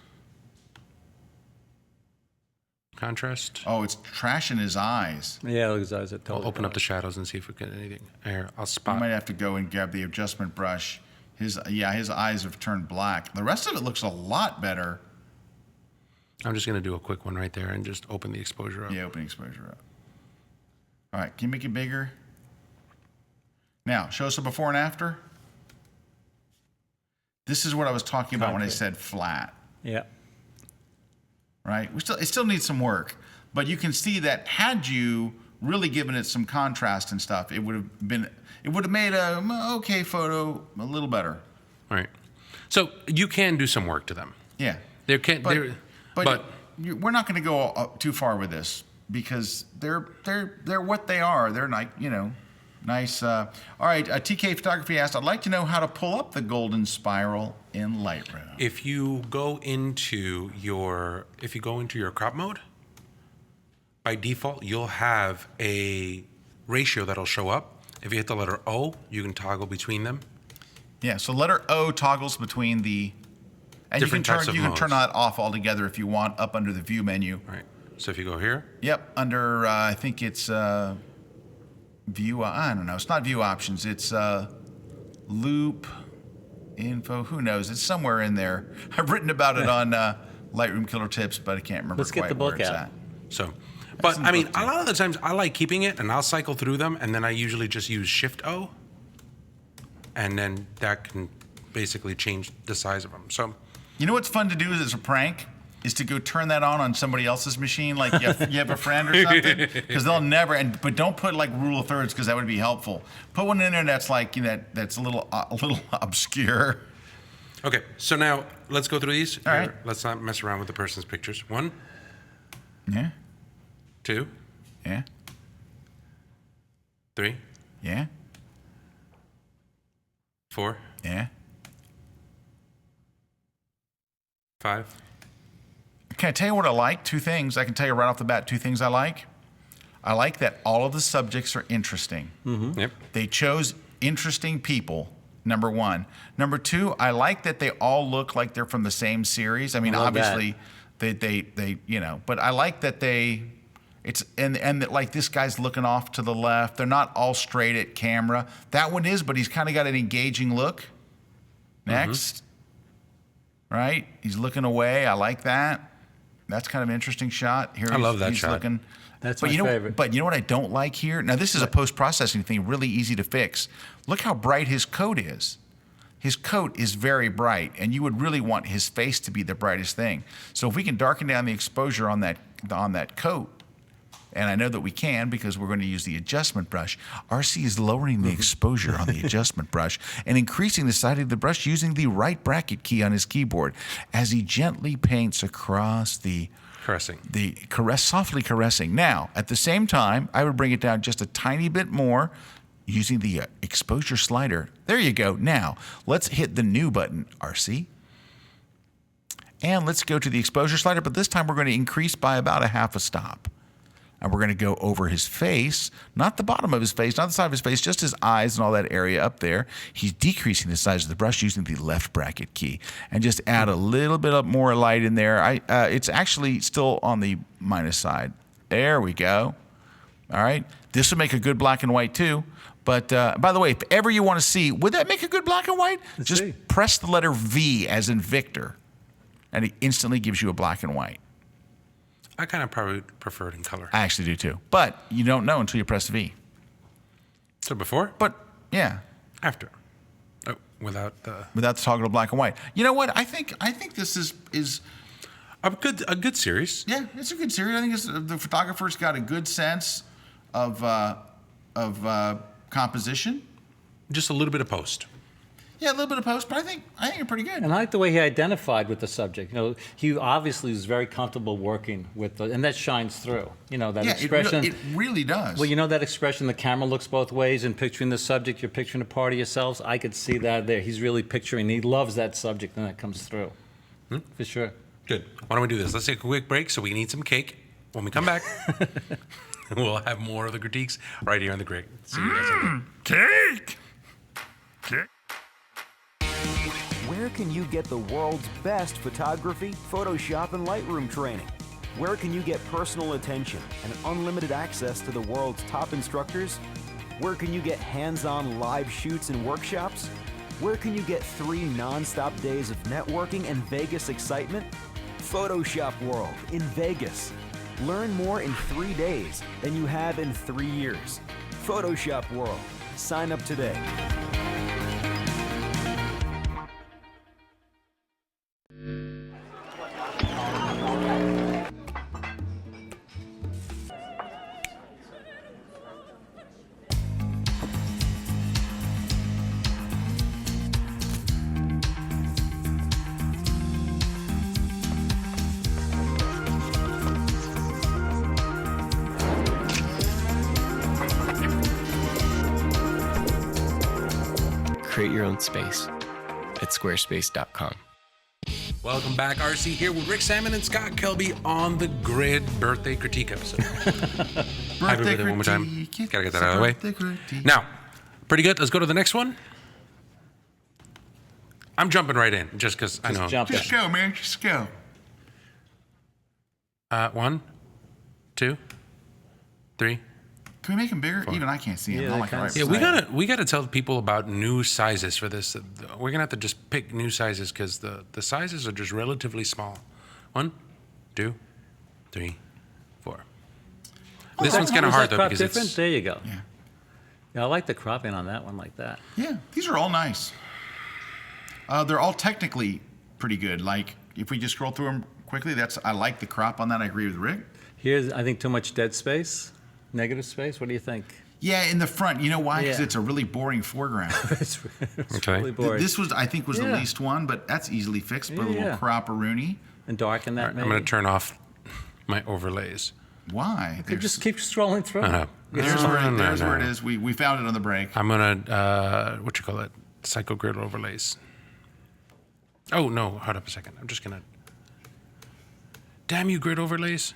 contrast. Oh, it's trashing his eyes. Yeah, look at his eyes. Are totally I'll open up the shadows and see if we get anything. Here, I'll I spot. might have to go and grab the adjustment brush. His eyes have turned black. The rest of it looks a lot better. I'm just gonna do a quick one right there and just open the exposure up. Yeah, open exposure up. All right, can you make it bigger? Now, show us a before and after. This is what I was talking about when I Concrete. said flat, Yeah. right? It still needs some work, but you can see that had you really given it some contrast and stuff, it would have made a okay photo a little better. All right. So you can do some work to them. Yeah. There can, But we're not going to go too far with this because they're what they are. They're like nice. All right, TK Photography asked, I'd like to know how to pull up the golden spiral in Lightroom. if you go into your crop mode, by default you'll have a ratio that'll show up. If you hit the letter O, you can toggle between them. Yeah, so letter O toggles between the, and Different types of you can turn modes. that off altogether if you want up under the view menu. All right. So if you go here, Yep, under I think it's view. I don't know. It's not view options. It's loop info. Who knows? It's somewhere in there. I've written about it on Lightroom Killer Tips, but I can't remember Let's get quite the book where it's out. at. so, but in I the mean, book, too. a lot of the times I like keeping it and I'll cycle through them and then I usually just use Shift O and then that can basically change the size of them. So You know what's fun to do as a prank? Is to go turn that on somebody else's machine, like you have a friend or something, because they'll never. But don't put like rule of thirds, because that would be helpful. Put one in there that's like that's a little obscure. okay, so now let's go through these. All right. Let's not mess around with the person's pictures. 1, Yeah. 2, Yeah. 3, Yeah. 4, Yeah. 5. Can I tell you what I like? Two things. I can tell you right off the bat 2 things I like. I like that all of the subjects are interesting. Yep. They chose interesting people, number 1. Number 2, I like that they all look like they're from the same series. I mean, love that. obviously, they but I like that it's that like this guy's looking off to the left. They're not all straight at camera. That one is, but he's kind of got an engaging look. Next. Right? He's looking away. I like that. That's kind of an interesting shot. Here I love that he's shot. Looking. That's But my you know, favorite. But you know what I don't like here? Now, this is a post-processing thing, really easy to fix. Look how bright his coat is. His coat is very bright, and you would really want his face to be the brightest thing. So if we can darken down the exposure on that coat, and I know that we can because we're going to use the adjustment brush. RC is lowering the exposure on the adjustment brush and increasing the side of the brush using the right bracket key on his keyboard as he gently paints across softly caressing. Now, at the same time, I would bring it down just a tiny bit more using the exposure slider. There you go. Now, let's hit the new button, RC. And let's go to the exposure slider, but this time we're going to increase by about a half a stop. And we're going to go over his face, not the bottom of his face, not the side of his face, just his eyes and all that area up there. He's decreasing the size of the brush using the left bracket key. And just add a little bit more light in there. It's actually still on the minus side. There we go. All right. This would make a good black and white too. But by the way, if ever you want to see, would that make a good black and white? Just press the letter V as in Victor. And it instantly gives you a black and white. I kind of probably prefer it in color. I actually do too. But you don't know until you press V. So before? But yeah. After. Oh, without the toggle to black and white. You know what? I think this is a good series. Yeah, it's a good series. I think the photographer's got a good sense of composition. Just a little bit of post. Yeah, a little bit of post, but I think you're pretty good. And I like the way he identified with the subject. You know, he obviously was very comfortable working with and that shines through. You know, that expression. It really does. Well, you know that expression, the camera looks both ways, and picturing the subject, you're picturing a part of yourselves. I could see that there. He's really picturing, he loves that subject, and that comes through. For sure. Good. Why don't we do this? Let's take a quick break so we can eat some cake. When we come back, we'll have more of the critiques right here on The Grig. See you guys later. Cake! Where can you get the world's best photography, Photoshop, and Lightroom training? Where can you get personal attention and unlimited access to the world's top instructors? Where can you get hands-on live shoots and workshops? Where can you get 3 non-stop days of networking and Vegas excitement? Photoshop World in Vegas. Learn more in 3 days than you have in 3 years. Photoshop World. Sign up today. Create your own space at squarespace.com. Welcome back. RC here with Rick Sammon and Scott Kelby on The Grid birthday critique episode. Happy birthday one more time. Gotta get that out of the way. Now, pretty good. Let's go to the next one. I'm jumping right in just because I know. Just go, man. Just go. 1, 2, 3. Can we make them bigger? Even I can't see them. Yeah, I'm like, all right. Yeah, we gotta tell people about new sizes for this. We're gonna have to just pick new sizes because the sizes are just relatively small. 1, 2, 3, 4. This one's kind of hard though crop because different? it's There you go. Yeah. Yeah, I like the cropping on that one like that. Yeah, these are all nice. They're all technically pretty good. Like, if we just scroll through them quickly, I like the crop on that. I agree with Rick. Here's, I think, too much dead space, negative space. What do you think? Yeah, in the front. You know why? Because Yeah. it's a really boring foreground. it's Okay. really boring. This was, I think, the Yeah. least one, but that's easily fixed. Put a Yeah. little crop-a-rooney. And darken that, I'm maybe. gonna turn off my overlays. Why? You just keep scrolling through. There's where it is. We found it on the break. I'm gonna what you call it? Cycle grid overlays. Oh no, hold up a second. I'm just gonna. Damn you, grid overlays.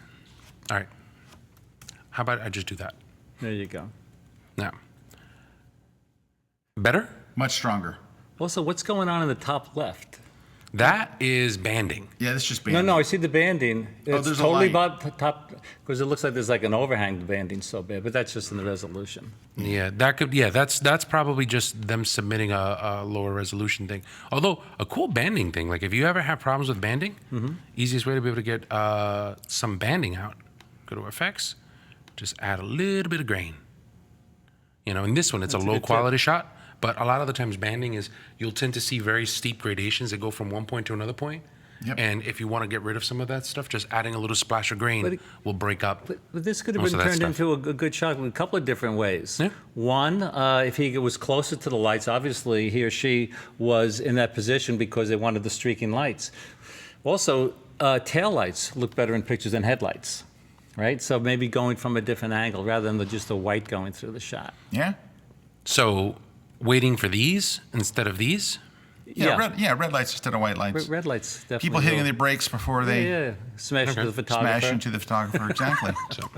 All right. How about I just do that? There you go. Now. Better? Much stronger. Also, what's going on in the top left? That is banding. Yeah, that's just banding. No, I see the banding. It's there's a totally light. about the top, because it looks like there's like an overhang. The banding's so bad, but that's just in the resolution. Yeah, that could. Yeah, that's probably just them submitting a lower resolution thing. Although a cool banding thing, like if you ever have problems with banding, easiest way to be able to get some banding out, go to effects, just add a little bit of grain. You know, in this one, it's That's a a low good tip. quality shot, but a lot of the times banding is you'll tend to see very steep gradations that go from one point to another point. Yep. And if you want to get rid of some of that stuff, just adding a little splash of grain But it- will break up. But this could have most been of that turned stuff. into a good shot in a couple of different ways. Yeah. One, if he was closer to the lights, obviously he or she was in that position because they wanted the streaking lights. Also, tail lights look better in pictures than headlights, right? So maybe going from a different angle rather than just the white going through the shot. Yeah. So waiting for these instead of these. Red lights instead of white lights. Red lights definitely. People hitting will- their brakes before they Yeah. Smash into the photographer. smash into the photographer. Exactly. So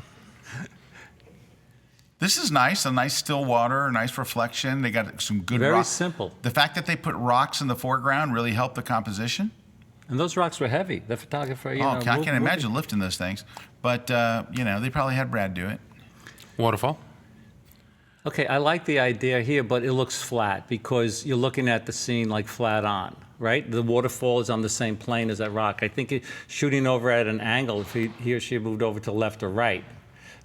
This is nice. A nice still water, a nice reflection. They got some good Very rock. simple. The fact that they put rocks in the foreground really helped the composition. And those rocks were heavy. The photographer, you know. I moved- can't imagine lifting those things. But, they probably had Brad do it. waterfall. Okay, I like the idea here, but it looks flat because you're looking at the scene like flat on, right? The waterfall is on the same plane as that rock. I think shooting over at an angle, if he or she moved over to left or right,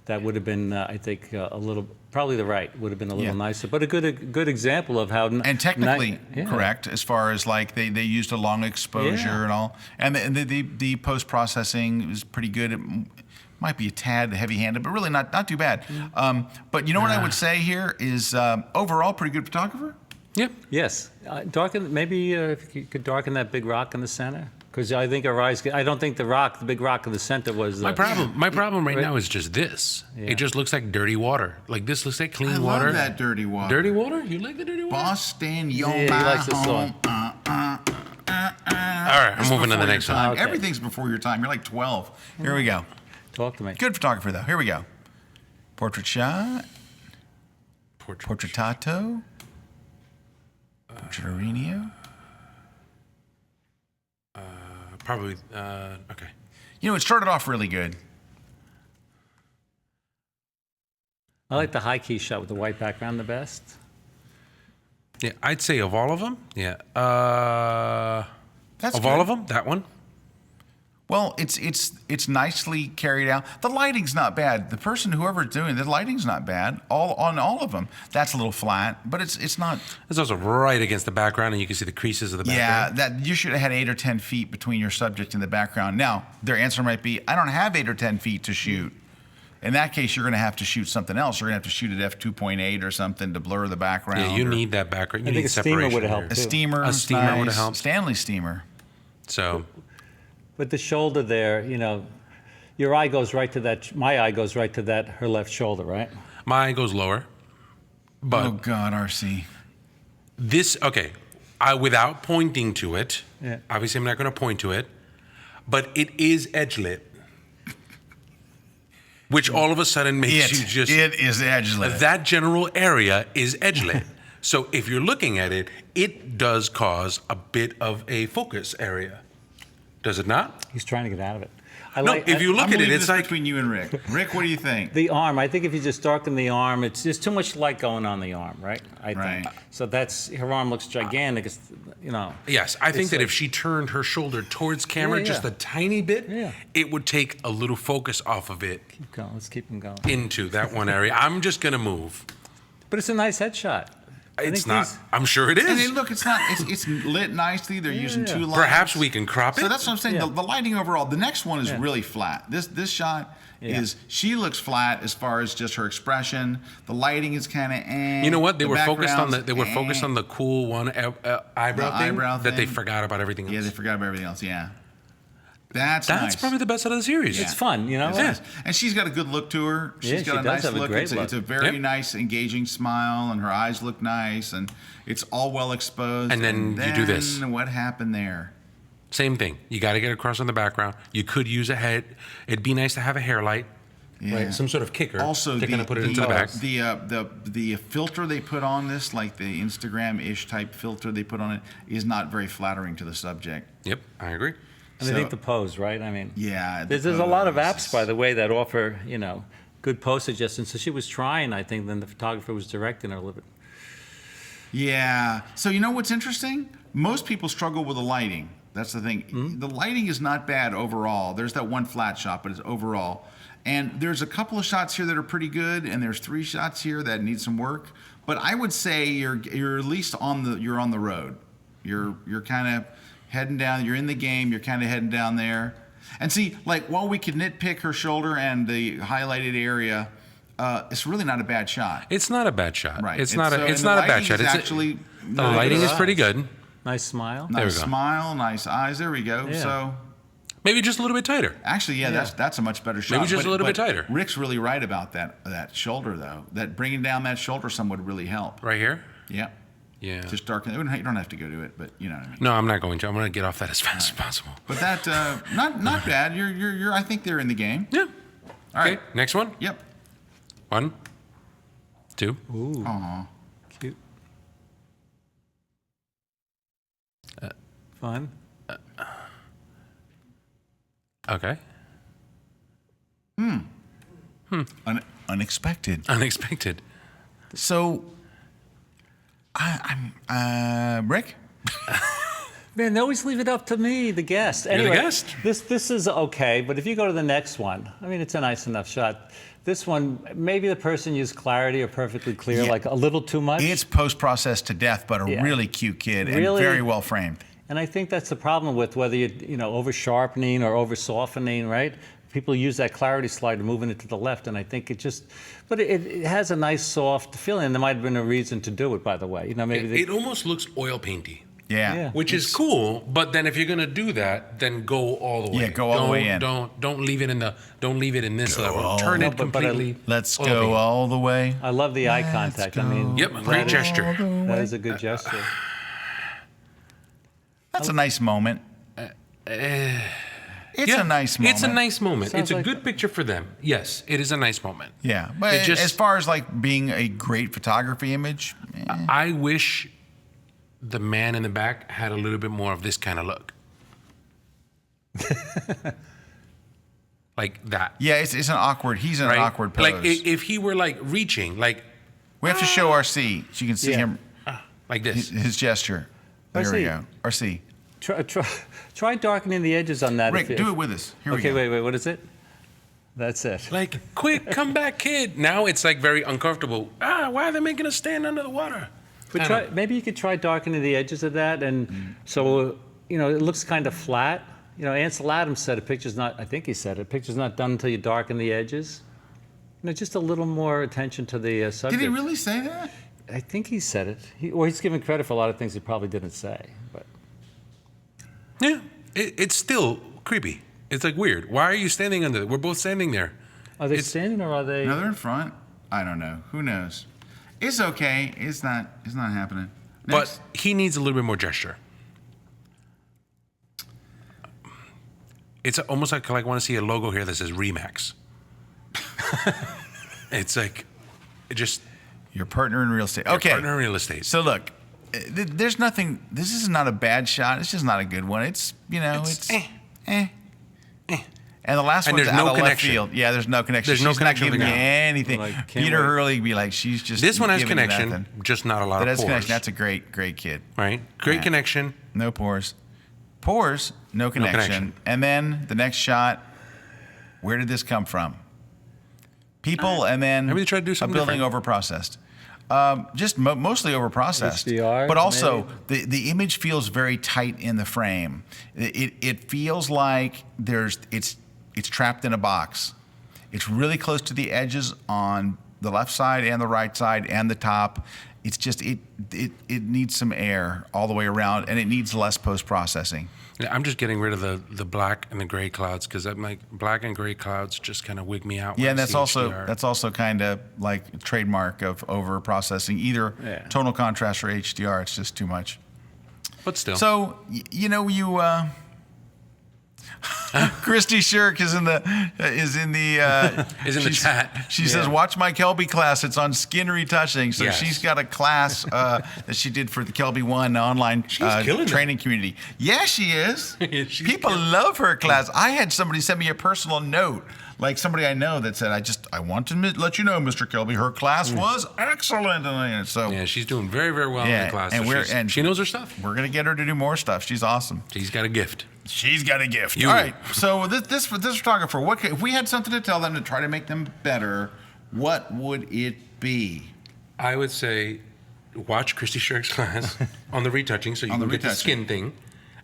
that would have been, I think, a little, probably the right would have been a little Yeah. nicer. But a good example of how. And technically Yeah. correct as far as like they used a long exposure Yeah. and all. And the post processing was pretty good. It might be a tad heavy handed, but really not too bad. But you know what I would say here is overall pretty good photographer. Yep. Yes, darken, maybe if you could darken that big rock in the center. Because I think our eyes, I don't think the big rock in the center was. My problem right now is just this. Yeah. It just looks like dirty water. Like this looks like clean I water. love that dirty water. Dirty water? You like the dirty water? Boston, Yeah, you're he my likes this home. song. All right, I'm moving to the next one. Okay. Everything's before your time. You're like 12. Here we go. Talk to me. Good photographer though. Here we go. Portrait shot. Portraitato. Portraitinho. Probably, okay. You know, it started off really good. I like the high key shot with the white background the best. Yeah, I'd say of all of them, yeah. That's of good. all of them, that one. Well, it's nicely carried out. The lighting's not bad. The person, whoever's doing the lighting's not bad. On all of them, that's a little flat, but it's not. It's also right against the background, and you can see the creases of the Yeah, background. that you should have had 8 or 10 feet between your subject and the background. Now, their answer might be, I don't have 8 or 10 feet to shoot. In that case, you're going to have to shoot something else. You're going to have to shoot at f2.8 or something to blur the background. Yeah, you or need that background. You I think need a steamer separation would've there. helped a too. steamer. A steamer nice. would've helped. Stanley steamer. So, But the shoulder there, you know, your eye goes right to that. My eye goes right to that. Her left shoulder, right? my eye goes lower. But Oh God, RC. this, okay, without pointing to it, Yeah. obviously I'm not going to point to it, but it is edge lit, which all of a sudden makes you just, it is edge lit. that general area is edge lit. So if you're looking at it, it does cause a bit of a focus area. Does it not? He's trying to get out of it. No, if you look I'm at it, leaving it's this like, between you and Rick. Rick, what do you think? The arm, I think if you just darken the arm, there's too much light going on the arm, right? I Right. think. So her arm looks gigantic, it's, you know. yes, I think It's that like- if she turned her shoulder towards camera Yeah, just yeah. a tiny bit, Yeah. it would take a little focus off of it Keep going, let's keep him going. into that one area. I'm just going to move. But it's a nice headshot. I It's think not. these- I'm sure it And is. then look, it's not. It's lit nicely. They're using Yeah. 2 lights. Perhaps we can crop it. So that's what I'm saying. Yeah. The lighting overall. The next one is Yeah. really flat. This shot Yeah. is. She looks flat as far as just her expression. The lighting is kind of. You know what? They The were focused on background's the cool one eyebrow The thing eyebrow that they thing. forgot about everything else. Yeah, they forgot about everything else. Yeah. That's nice. probably the best out of the series. Yeah. It's fun, you know. It's nice. And she's got a good look to her. She's Yeah, got she a does nice have a look. great It's, look. it's a very Yep. nice, engaging smile, and her eyes look nice, and it's all well exposed. And then you do this. What happened there? Same thing. You got to get across on the background. You could use a head. It'd be nice to have a hair light, Yeah. right? Some sort of kicker Also, to kind of put it into the back. The filter they put on this, like the Instagram-ish type filter they put on it, is not very flattering to the subject. Yep, I agree. And I think the pose, right? I mean, Yeah, there's a lot of apps, by the way, that offer, you know, good pose suggestions. So she was trying, I think, then the photographer was directing her a little bit. Yeah. So you know what's interesting? Most people struggle with the lighting. That's the thing. Mm-hmm. The lighting is not bad overall. There's that one flat shot, but it's overall. And there's a couple of shots here that are pretty good, and there's 3 shots here that need some work. But I would say you're at least on the road. You're kind of heading down. You're in the game. You're kind of heading down there. And see, like while we could nitpick her shoulder and the highlighted area, it's really not a bad shot. It's not a bad shot. Right. It's not and a the bad lighting shot. is It's actually the lighting is pretty good. Nice smile. There we Nice go. smile, nice eyes. There we go. Yeah. So Maybe just a little bit tighter. actually, yeah, that's a much better shot. Maybe just a little bit but tighter. Rick's really right about that shoulder though. That bringing down that shoulder some would really help. Right here? Yeah. Yeah. Just darken. You don't have to go to it, but you know what I mean. No, I'm not going to. I'm going to get off that as fast as possible. But that not bad. You're I think they're in the game. Yeah. All Okay, right. next one. Yep. 1, 2. Ooh, Aw. cute. Fun. Okay. Unexpected. Unexpected. So, I'm Rick. Man, they always leave it up to me, the guest. the Anyway, guest. This is okay, but if you go to the next one, I mean, it's a nice enough shot. This one, maybe the person used clarity or perfectly clear, Yeah. like a little too much. It's post-processed to death, but a Yeah. really cute kid and Really- very well framed. And I think that's the problem with whether you know, over sharpening or over softening, right? People use that clarity slider, moving it to the left, and I think but it has a nice soft feeling. And there might have been a reason to do it, by the way. You know, maybe It almost looks oil painty, Yeah. Yeah. which is cool. But then if you're gonna do that, then go all the way. Yeah, go all the way in. Don't leave it in this level. all Turn No, it but I- completely. Let's oil go paint. all the way. I love the eye contact. I mean, Yep, great gesture. that is a good gesture. That's a nice moment. It's Yeah, a nice moment. It's a nice moment. Sounds It's a like- good picture for them. Yes, it is a nice moment. Yeah, but It just- as far as like being a great photography image, I wish the man in the back had a little bit more of this kind of look. Like that. yeah, it's an awkward. He's in Right? an awkward pose. Like if he were like reaching, like we have to show RC. So you can see Yeah. him, like this. his gesture. There we RC. go. RC. Try darkening the edges on that. Rick, do it with us. Here Okay, we go. wait, what is it? That's it. Like, quick, come back, kid. Now it's like very uncomfortable. Why are they making us stand under the water? But maybe you could try darkening the edges of that, and so you know it looks kind of flat. You know, Ansel Adams said a picture's not. I think he said it. Picture's not done until you darken the edges. You know, just a little more attention to the subject. Did he really say that? I think he said it. He's given credit for a lot of things he probably didn't say. But Yeah, it's still creepy. It's like weird. Why are you standing under? We're both standing there. are they standing or are they? No, they're in front. I don't know. Who knows? It's okay. It's not happening. Next. But he needs a little bit more gesture. It's almost like I want to see a logo here that says Remax. It's like, it just Your partner in real estate. your Okay. partner in real estate. So look, there's nothing. This is not a bad shot. It's just not a good one. It's It's eh. And the last And one's there's out no of left connection. field. Yeah, there's no connection. There's no She's connection not with giving the me guy. anything. Like, can't Peter wait. Hurley would be like, she's just. This one has giving me connection, nothing. just not a lot That of has pores. connection. That's a great kid. Right? Great Yeah. connection. No pores. Pores, no connection. connection. And then the next shot, where did this come from? People, and then Maybe they tried to do something a building different. overprocessed. Just mostly overprocessed. HDR, but also, the image feels very tight in the frame. It feels like it's trapped in a box. It's really close to the edges on the left side and the right side and the top. it's just it needs some air all the way around, and it needs less post-processing. Yeah, I'm just getting rid of the black and the gray clouds because I'm like black and gray clouds just kind of wig me out. Yeah, when and I that's see also HDR. kind of like a trademark of over processing, either tonal contrast or HDR. It's just too much. But still. So Christy Shirk is in the chat. She says, "Watch my Kelby class. It's on skin retouching." So Yes. she's got a class that she did for the Kelby One online killing training community. Yeah, she is. She's People killing love her class. I had somebody send me a personal note, like somebody I know, that said, "I want to let you know, Mr. Kelby, her class was excellent." And so Yeah, she's doing very, very well in the class. and So she knows her stuff. We're gonna get her to do more stuff. She's awesome. She's got a gift. She's got a gift. You. All right. So this photographer, if we had something to tell them to try to make them better, what would it be? I would say watch Christy Shirk's class on the retouching so you can get the skin thing,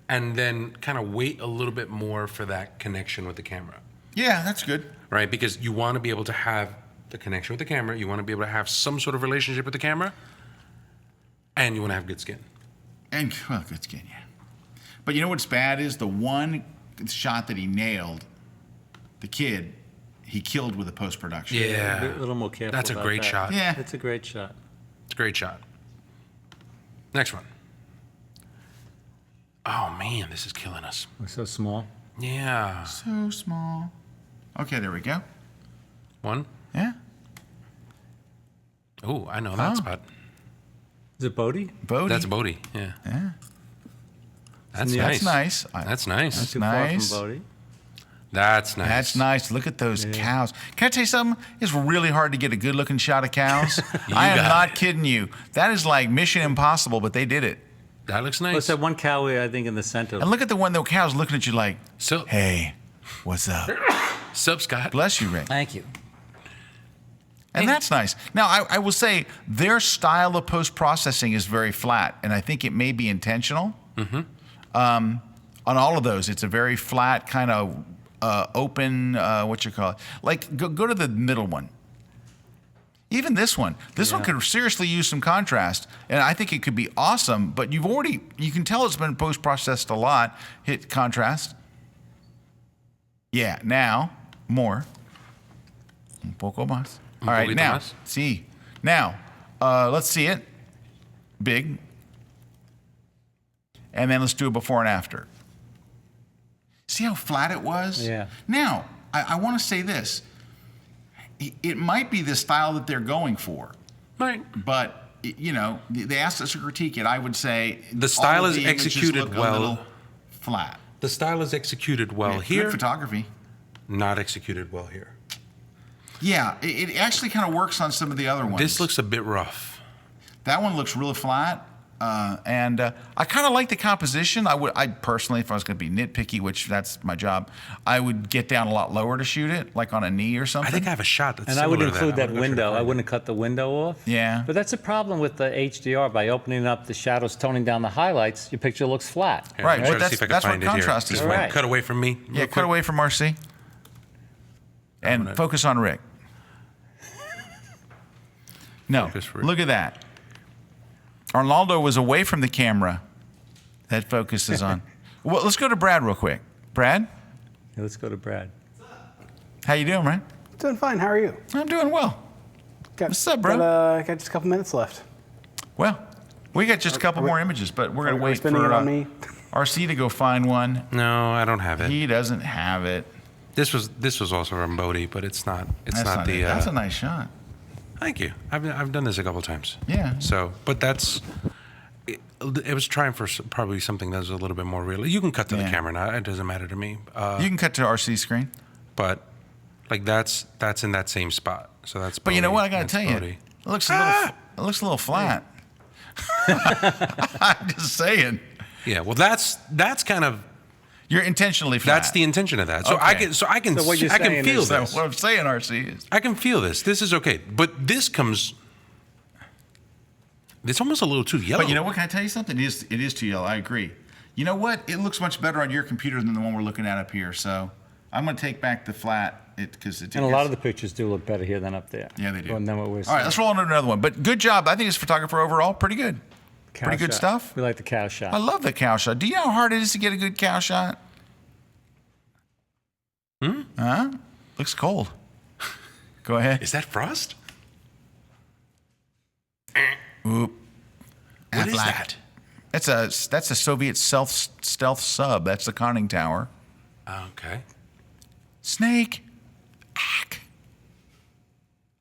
and then kind of wait a little bit more for that connection with the camera. Yeah, that's good. Right? Because you want to be able to have the connection with the camera, you want to be able to have some sort of relationship with the camera, and you want to have good skin. And, well, good skin, yeah. But you know what's bad is the one shot that he nailed, the kid, he killed with the post-production. Yeah. A little more careful. That's a about great that. shot. Yeah. It's a great shot. It's a great shot. Next one. Oh, man, this is killing us. We're so small. Yeah. So small. Okay, there we go. One. Yeah. Oh, I know that spot. Is it Bodie? Bodie. That's Bodie. Yeah. Yeah. That's That's nice. nice. That's nice. That's Too nice. far from Bodie. That's nice. That's nice. Look at those cows. Can I tell you something? It's really hard to get a good-looking shot of cows. I am got not it. kidding you. That is like Mission Impossible, but they did it. That looks nice. What's that one cow, I think, in the center? And look at the cow's looking at you like, So, "Hey, what's up?" sup, Scott? Bless you, Rick. Thank you. And that's nice. Now, I will say their style of post-processing is very flat, and I think it may be intentional. Mm-hmm. On all of those, it's a very flat kind of open, what you call it. Like, go to the middle one. Even this one. This one could seriously use some contrast, and I think it could be awesome, but you can tell it's been post-processed a lot. Hit contrast. Yeah, now, more. Un poco más. All right, poquito now, más. see. Now, let's see it. Big. And then let's do a before and after. See how flat it was? Yeah. Now, I want to say this. It might be the style that they're going for, Right. but, they asked us to critique it. I would say The style all of is the images executed look a well. little flat. The style is executed well Yeah, here, Good photography. not executed well here. Yeah, it actually kind of works on some of the other ones. This looks a bit rough. That one looks really flat, and I kind of like the composition. I personally, if I was going to be nitpicky, which that's my job, I would get down a lot lower to shoot it, like on a knee or something. I think I have a shot that's And I would similar to include that. that window. I wouldn't cut the window off. Yeah. But that's a problem with the HDR. By opening up the shadows, toning down the highlights, your picture looks flat. Here, Right, let me try but to see if I can that's what find it here. contrast is Just for. Right. cut away from me. Yeah, real cut quick. away from RC. And gonna- focus on Rick. No, Focus Rick. look at that. Arnaldo was away from the camera. That focus is on. Well, let's go to Brad real quick. Brad, Yeah, let's go to Brad. how you doing, man? Doing fine. How are you? I'm doing well. Got, What's up, bro? Got just a couple minutes left. Well, we got just a couple more images, but we're going to Are we wait spending for it on me? RC to go find one. No, I don't have it. He doesn't have it. This was also from Bodie, but it's not. It's That's not the. it. That's a nice shot. Thank you. I've done this a couple times. Yeah. So, but that's. It was trying for probably something that was a little bit more real. You can cut to the Yeah. camera now. It doesn't matter to me. You can cut to RC screen. But like that's in that same spot. So that's. But you know Bodie. what? I got to That's tell you, Bodie. it looks a little flat. I'm just saying. Yeah. Well, that's kind of. You're intentionally flat. That's the intention of that. So Okay. I can So what you're I can saying feel is So this. what I'm saying, RC, is I can feel this. This is okay. But this comes. It's almost a little too yellow. But you know what? Can I tell you something? It is too yellow. I agree. You know what? It looks much better on your computer than the one we're looking at up here. So I'm going to take back the flat because it. And a lot of the pictures do look better here than up there. Yeah, they do. Than what we're All seeing. right, let's roll on to another one. But good job. I think this photographer overall pretty good. Cow Pretty good shot. stuff. We like the cow shot. I love the cow shot. Do you know how hard it is to get a good cow shot? Huh? Looks cold. Go ahead. Is that frost? Oop. What is Affleck. that? That's a Soviet stealth sub. That's the conning tower. Okay. Snake. Ack.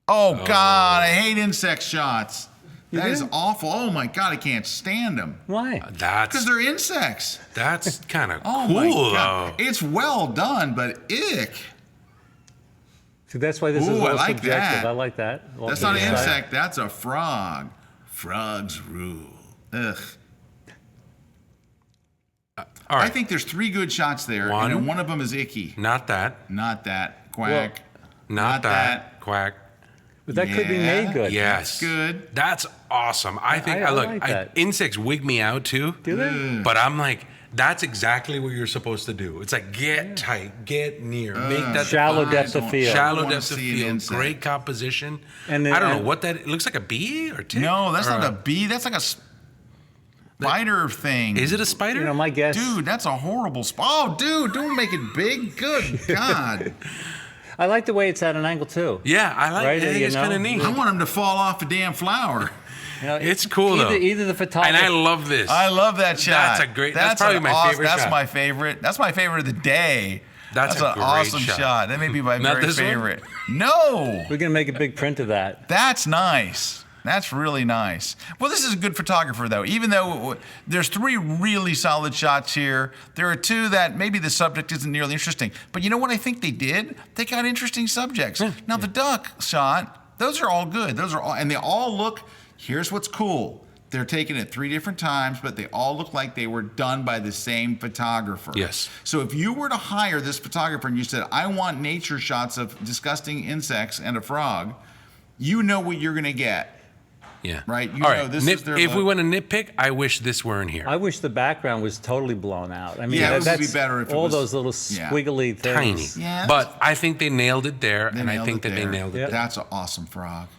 Oh God, I hate insect shots. That is awful. Oh my God, I can't stand them. Why? Because they're insects. That's kind of Oh cool, my God. though. It's well done, but ick. So that's why this is Ooh, a little I like subjective. that. I like that. That's not an insect. That's a frog. Frogs rule. Ugh. All right. I think there's 3 good shots there, One. and then one of them is icky. Not that. Not that. Quack. Not that. Quack. But that could be Yeah. made good. Yes. Good. That's awesome. I think, I look, like that. insects wig me out too. Do they? But I'm like, that's exactly what you're supposed to do. It's like, get tight, get near, make that Shallow define. depth of field. Shallow wanna depth of see an field, insect. great composition. And then- I don't know and- what that, it looks like a bee or tick? No, that's Or not a bee. That's like a spider thing. Is it a spider? You know, my guess. Dude, that's a horrible spot. Oh, dude, don't make it big. Good God. I like the way it's at an angle too. Yeah, I like Right, it. I think you it's know? kind of neat. I want him to fall off a damn flower. You know, It's cool, though. Either the photographer. And I love this. I love that shot. That's a great, that's probably an my awesome- favorite That's shot. my favorite. That's my favorite of the day. That's a an great awesome shot. That may be my Not very this one? favorite. No. We're gonna make a big print of that. That's nice. That's really nice. Well, this is a good photographer, though. Even though there's 3 really solid shots here, there are 2 that maybe the subject isn't nearly interesting. But you know what I think they did? They got interesting subjects. Now, the duck shot, those are all good. Those are all, and they all look, here's what's cool. They're taken at 3 different times, but they all look like they were done by the same photographer. Yes. So if you were to hire this photographer and you said, I want nature shots of disgusting insects and a frog, you know what you're going to get. Yeah. Right? You All know right. this is their If we look. want to nitpick, I wish this were in here. I wish the background was totally blown out. I mean, Yeah, it would that's be better if it all was- those little yeah. squiggly Tiny. things. Yeah, But I think they nailed it there, They and I nailed think it that they there. nailed it. Yeah. That's an awesome frog.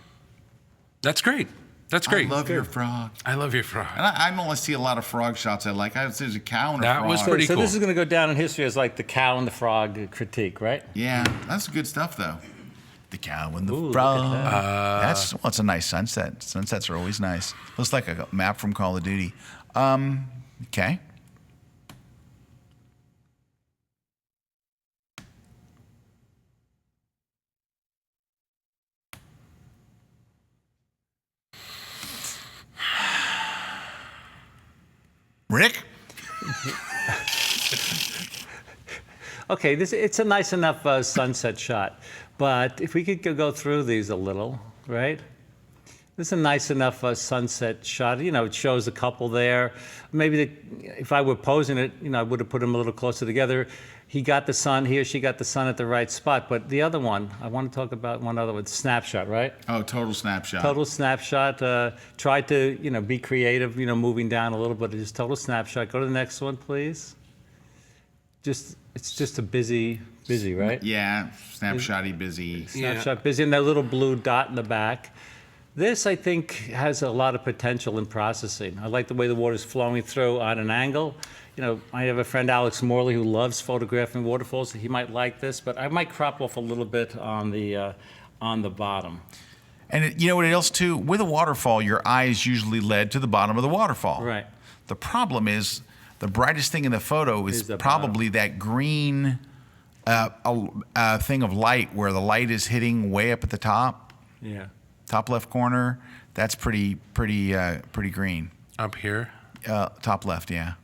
That's great. That's great. I love your frog. I love your frog. And I don't see a lot of frog shots I like. I would say there's a cow and a That frog. was So, pretty so cool. this is going to go down in history as like the cow and the frog critique, right? Yeah, that's good stuff though. The cow and the Ooh, look frog. at that. That's well, it's a nice sunset. Sunsets are always nice. Looks like a map from Call of Duty. Okay. Rick? Okay, it's a nice enough sunset shot, but if we could go through these a little, right? This is a nice enough sunset shot. You know, it shows a couple there. Maybe if I were posing it, you know, I would have put them a little closer together. He got the sun, he or she got the sun at the right spot. But the other one, I want to talk about one other one, snapshot, right? Oh, total snapshot. Total snapshot. Try to, you know, be creative, you know, moving down a little bit. Just total snapshot. Go to the next one, please. It's just a busy, right? Yeah, snapshotty busy. Snapshot busy, and that little blue dot in the back. This, I think, has a lot of potential in processing. I like the way the water's flowing through on an angle. You know, I have a friend, Alex Morley, who loves photographing waterfalls. He might like this, but I might crop off a little bit on the bottom. And you know what else too? With a waterfall, your eye is usually led to the bottom of the waterfall. Right. The problem is the brightest thing in the photo is the probably that green thing of light where the light is hitting way up at the top. Yeah. Top left corner, that's pretty green. Up here, Top left, yeah.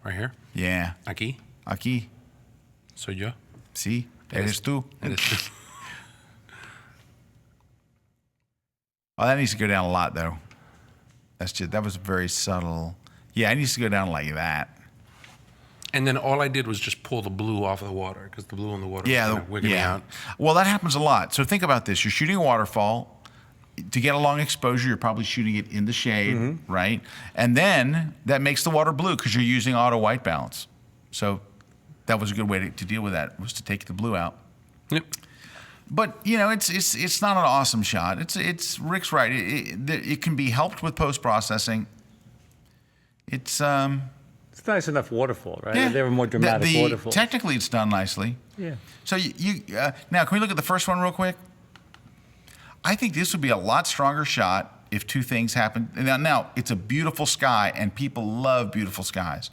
right here. Yeah. Aquí. Aquí. Soy yo. Sí, eres tú. Eres- Oh, that needs to go down a lot, though. That was very subtle. Yeah, it needs to go down like that. And then all I did was just pull the blue off of the water because the blue in the water Yeah, was kind of wigging me out. Well, that happens a lot. So think about this. You're shooting a waterfall. To get a long exposure, you're probably shooting it in the shade, right? And then that makes the water blue because you're using auto white balance. So that was a good way to deal with that, was to take the blue out. Yep. But it's not an awesome shot. It's Rick's right. It can be helped with post processing. It's nice enough waterfall, right? yeah. They were more dramatic waterfalls. Technically, it's done nicely. Yeah. So now, can we look at the first one real quick? I think this would be a lot stronger shot if two things happened. Now it's a beautiful sky, and people love beautiful skies.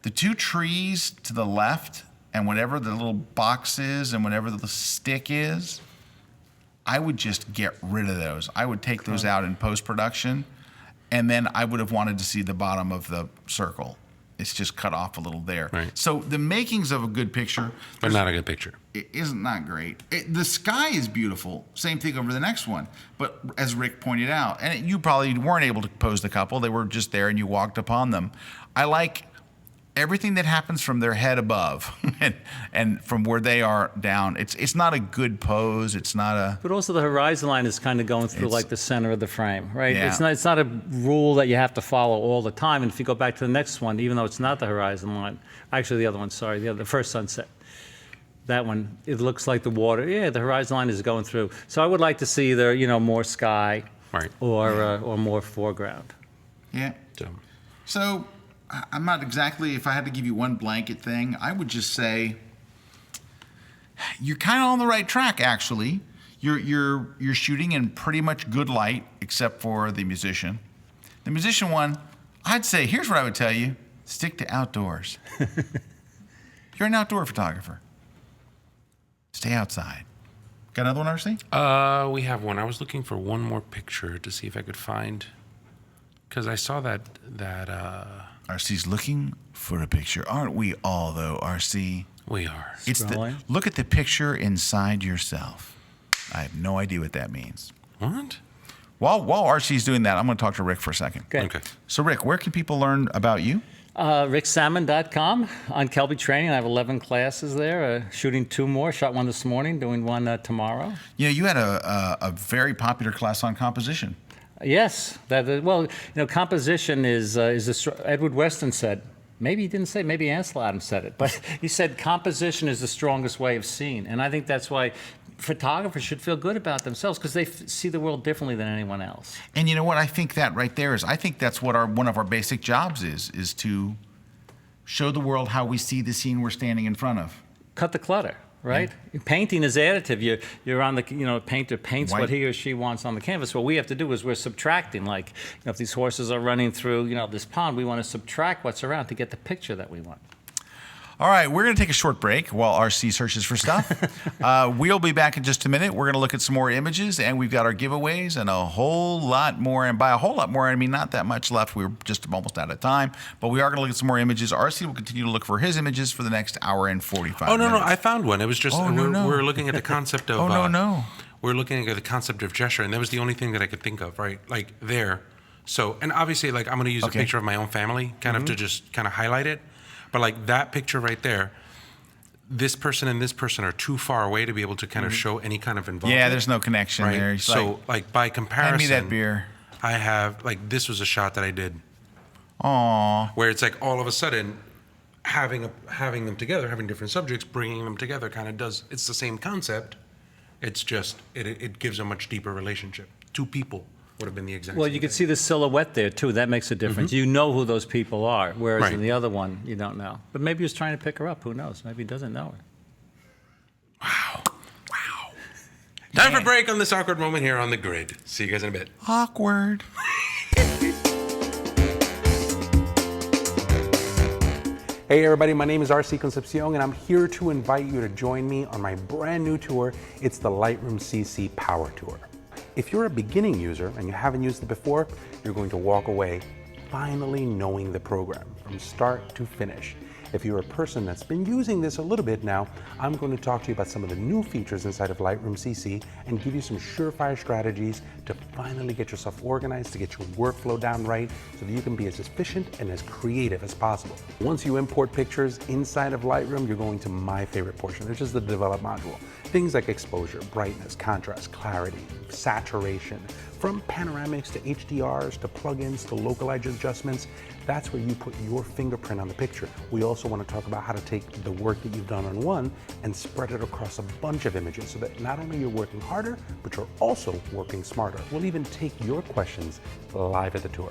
The two trees to the left, and whatever the little box is, and whatever the stick is, I would just get rid of those. I would take those out in post-production, and then I would have wanted to see the bottom of the circle. It's just cut off a little there. Right. So the makings of a good picture, But not a good picture. it isn't that great. The sky is beautiful. Same thing over the next one. But as Rick pointed out, and you probably weren't able to pose the couple. They were just there and you walked upon them. I like everything that happens from their head above and from where they are down. It's not a good pose. It's not a... But also the horizon line is kind of going through like the center of the frame, right? Yeah. It's not a rule that you have to follow all the time. And if you go back to the next one, even though it's not the horizon line, actually the other one, sorry, the first sunset, that one, it looks like the water. Yeah, the horizon line is going through. So I would like to see either, more sky Right. or more foreground. Yeah. So, So I'm not exactly, if I had to give you one blanket thing, I would just say you're kind of on the right track, actually. You're shooting in pretty much good light, except for the musician. The musician one, I'd say, here's what I would tell you. Stick to outdoors. You're an outdoor photographer. Stay outside. Got another one, RC? we have one. I was looking for one more picture to see if I could find, because I saw that RC's looking for a picture. Aren't we all, though, RC? we are. Look at the picture inside yourself. I have no idea what that means. What? While RC's doing that, I'm going to talk to Rick for a second. Okay. So, Rick, where can people learn about you? RickSammon.com on Kelby Training. I have 11 classes there, shooting 2 more. Shot 1 this morning, doing 1 tomorrow. You had a very popular class on composition. Yes. Composition is Edward Weston said, maybe he didn't say, maybe Ansel Adams said it, but he said composition is the strongest way of seeing. And I think that's why photographers should feel good about themselves, because they see the world differently than anyone else. And you know what? I think that right there is, I think that's what one of our basic jobs is to show the world how we see the scene we're standing in front of. Cut the clutter. Right? Yeah. Painting is additive. You're on the, painter paints what he or she wants on the canvas. What we have to do is we're subtracting. Like, if these horses are running through, this pond, we want to subtract what's around to get the picture that we want. All right, we're going to take a short break while RC searches for stuff. We'll be back in just a minute. We're going to look at some more images, and we've got our giveaways and a whole lot more. And by a whole lot more, I mean not that much left. We're just almost out of time, but we are going to look at some more images. RC will continue to look for his images for the next hour and 45 minutes. No, I found one. It was just, we're looking at the concept of... We're looking at the concept of gesture, and that was the only thing that I could think of, right? Like there. So, and obviously, like, I'm going to use a picture of my own family, kind of to just kind of highlight it. But like that picture right there, this person and this person are too far away to be able to kind of show any kind of involvement. Yeah, there's no connection there. So like by comparison, hand me that beer. I have, like, this was a shot that I did. Aww. Where it's like all of a sudden having them together, having different subjects, bringing them together kind of does, it's the same concept. It's just, it gives a much deeper relationship. 2 people would have been the exact Well, same you could thing. see the silhouette there, too. That makes a difference. You know who those people are, whereas Right. in the other one, you don't know. But maybe he was trying to pick her up. Who knows? Maybe he doesn't know her. Wow. Time for break on this awkward moment here on the grid. See you guys in a bit. Awkward. Hey everybody, my name is RC Concepcion and I'm here to invite you to join me on my brand new tour. It's the Lightroom CC Power Tour. If you're a beginning user and you haven't used it before, you're going to walk away finally knowing the program from start to finish. If you're a person that's been using this a little bit now, I'm going to talk to you about some of the new features inside of Lightroom CC and give you some surefire strategies to finally get yourself organized, to get your workflow down right, so that you can be as efficient and as creative as possible. Once you import pictures inside of Lightroom, you're going to my favorite portion, which is the Develop module. Things like exposure, brightness, contrast, clarity, saturation, From panoramics to HDRs to plugins to localized adjustments, that's where you put your fingerprint on the picture. We also want to talk about how to take the work that you've done on one and spread it across a bunch of images so that not only you're working harder, but you're also working smarter. We'll even take your questions live at the tour.